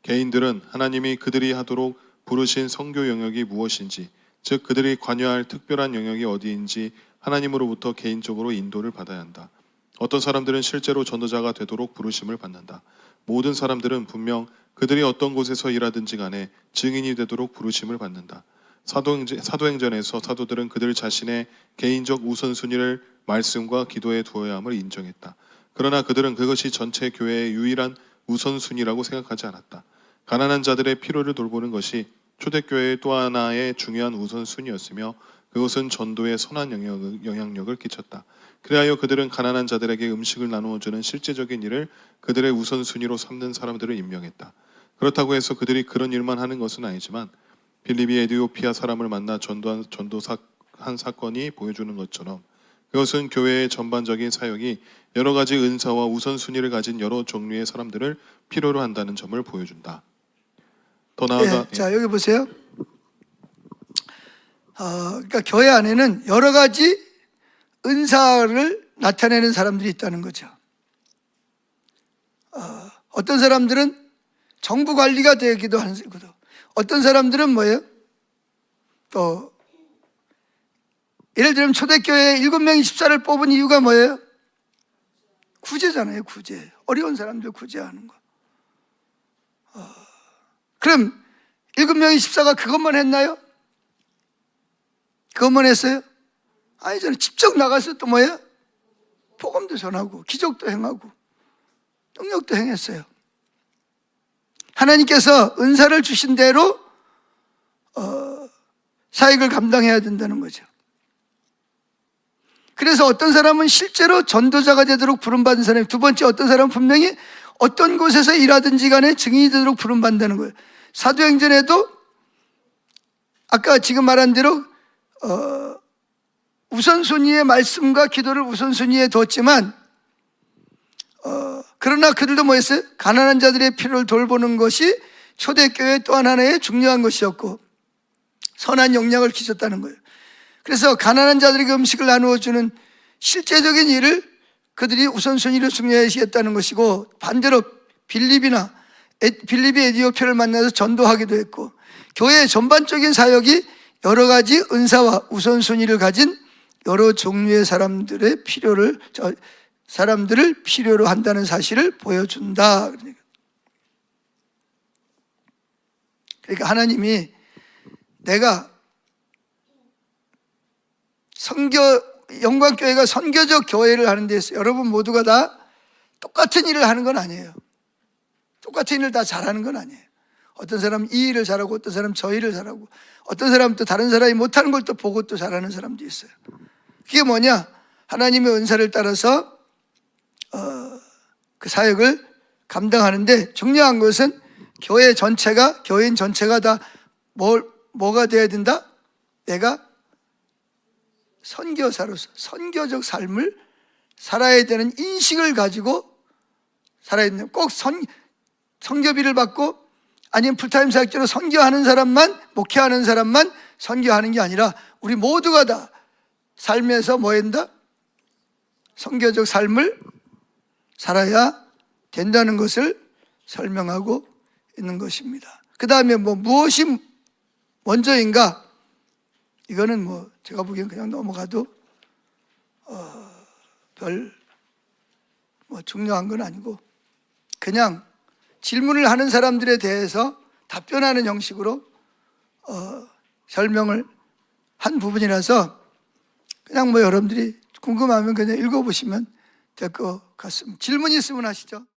개인들은 하나님이 그들이 하도록 부르신 선교 영역이 무엇인지, 즉 그들이 관여할 특별한 영역이 어디인지 하나님으로부터 개인적으로 인도를 받아야 한다. 어떤 사람들은 실제로 전도자가 되도록 부르심을 받는다. 모든 사람들은 분명 그들이 어떤 곳에서 일하든지 간에 증인이 되도록 부르심을 받는다. 사도행전에서 사도들은 그들 자신의 개인적 우선순위를 말씀과 기도에 두어야 함을 인정했다. 그러나 그들은 그것이 전체 교회의 유일한 우선순위라고 생각하지 않았다. 가난한 자들의 필요를 돌보는 것이 초대교회의 또 하나의 중요한 우선순위였으며 그것은 전도에 선한 영향력을 끼쳤다. 그리하여 그들은 가난한 자들에게 음식을 나누어주는 실제적인 일을 그들의 우선순위로 삼는 사람들을 임명했다. 그렇다고 해서 그들이 그런 일만 하는 것은 아니지만 빌립이 에디오피아 사람을 만나 전도한 사건이 보여주는 것처럼 그것은 교회의 전반적인 사역이 여러 가지 은사와 우선순위를 가진 여러 종류의 사람들을 필요로 한다는 점을 보여준다. 더 나아가 자, 여기 보세요. 그러니까 교회 안에는 여러 가지 은사를 나타내는 사람들이 있다는 거죠. 어떤 사람들은 정부 관리가 되기도 하는 거죠. 어떤 사람들은 뭐예요? 또 예를 들면 초대교회에 7명의 집사를 뽑은 이유가 뭐예요? 구제잖아요, 구제. 어려운 사람들 구제하는 거. 그럼 7명의 집사가 그것만 했나요? 그것만 했어요? 아니잖아요. 직접 나가서 또 뭐예요? 복음도 전하고 기적도 행하고 능력도 행했어요. 하나님께서 은사를 주신 대로 사역을 감당해야 된다는 거죠. 그래서 어떤 사람은 실제로 전도자가 되도록 부름받은 사람이, 두 번째 어떤 사람은 분명히 어떤 곳에서 일하든지 간에 증인이 되도록 부름받는다는 거예요. 사도행전에도 아까 지금 말한 대로 우선순위의 말씀과 기도를 우선순위에 뒀지만 그러나 그들도 뭐 했어요? 가난한 자들의 필요를 돌보는 것이 초대교회 또 하나의 중요한 것이었고 선한 영향을 끼쳤다는 거예요. 그래서 가난한 자들에게 음식을 나누어 주는 실제적인 일을 그들이 우선순위로 중요시 했다는 것이고, 반대로 빌립이 에디오피아를 만나서 전도하기도 했고, 교회의 전반적인 사역이 여러 가지 은사와 우선순위를 가진 여러 종류의 사람들을 필요로 한다는 사실을 보여준다. 그러니까 하나님이 내가 영광교회가 선교적 교회를 하는 데서 여러분 모두가 다 똑같은 일을 하는 건 아니에요. 똑같은 일을 다 잘하는 건 아니에요. 어떤 사람은 이 일을 잘하고 어떤 사람은 저 일을 잘하고 어떤 사람은 또 다른 사람이 못하는 걸 또 보고 또 잘하는 사람도 있어요. 그게 뭐냐? 하나님의 은사를 따라서 그 사역을 감당하는데 중요한 것은 교회인 전체가 다 뭐가 돼야 된다? 내가 선교사로서 선교적 삶을 살아야 되는 인식을 가지고 살아야 된다. 꼭 선교비를 받고 아니면 풀타임 사역자로 선교하는 사람만, 목회하는 사람만 선교하는 게 아니라 우리 모두가 다 삶에서 뭐 한다? 선교적 삶을 살아야 된다는 것을 설명하고 있는 것입니다. 그 다음에 무엇이 먼저인가? 이거는 제가 보기엔 그냥 넘어가도 별 중요한 건 아니고 그냥 질문을 하는 사람들에 대해서 답변하는 형식으로 설명을 한 부분이라서 그냥 여러분들이 궁금하면 그냥 읽어보시면 될 것 같습니다. 질문 있으면 하시죠.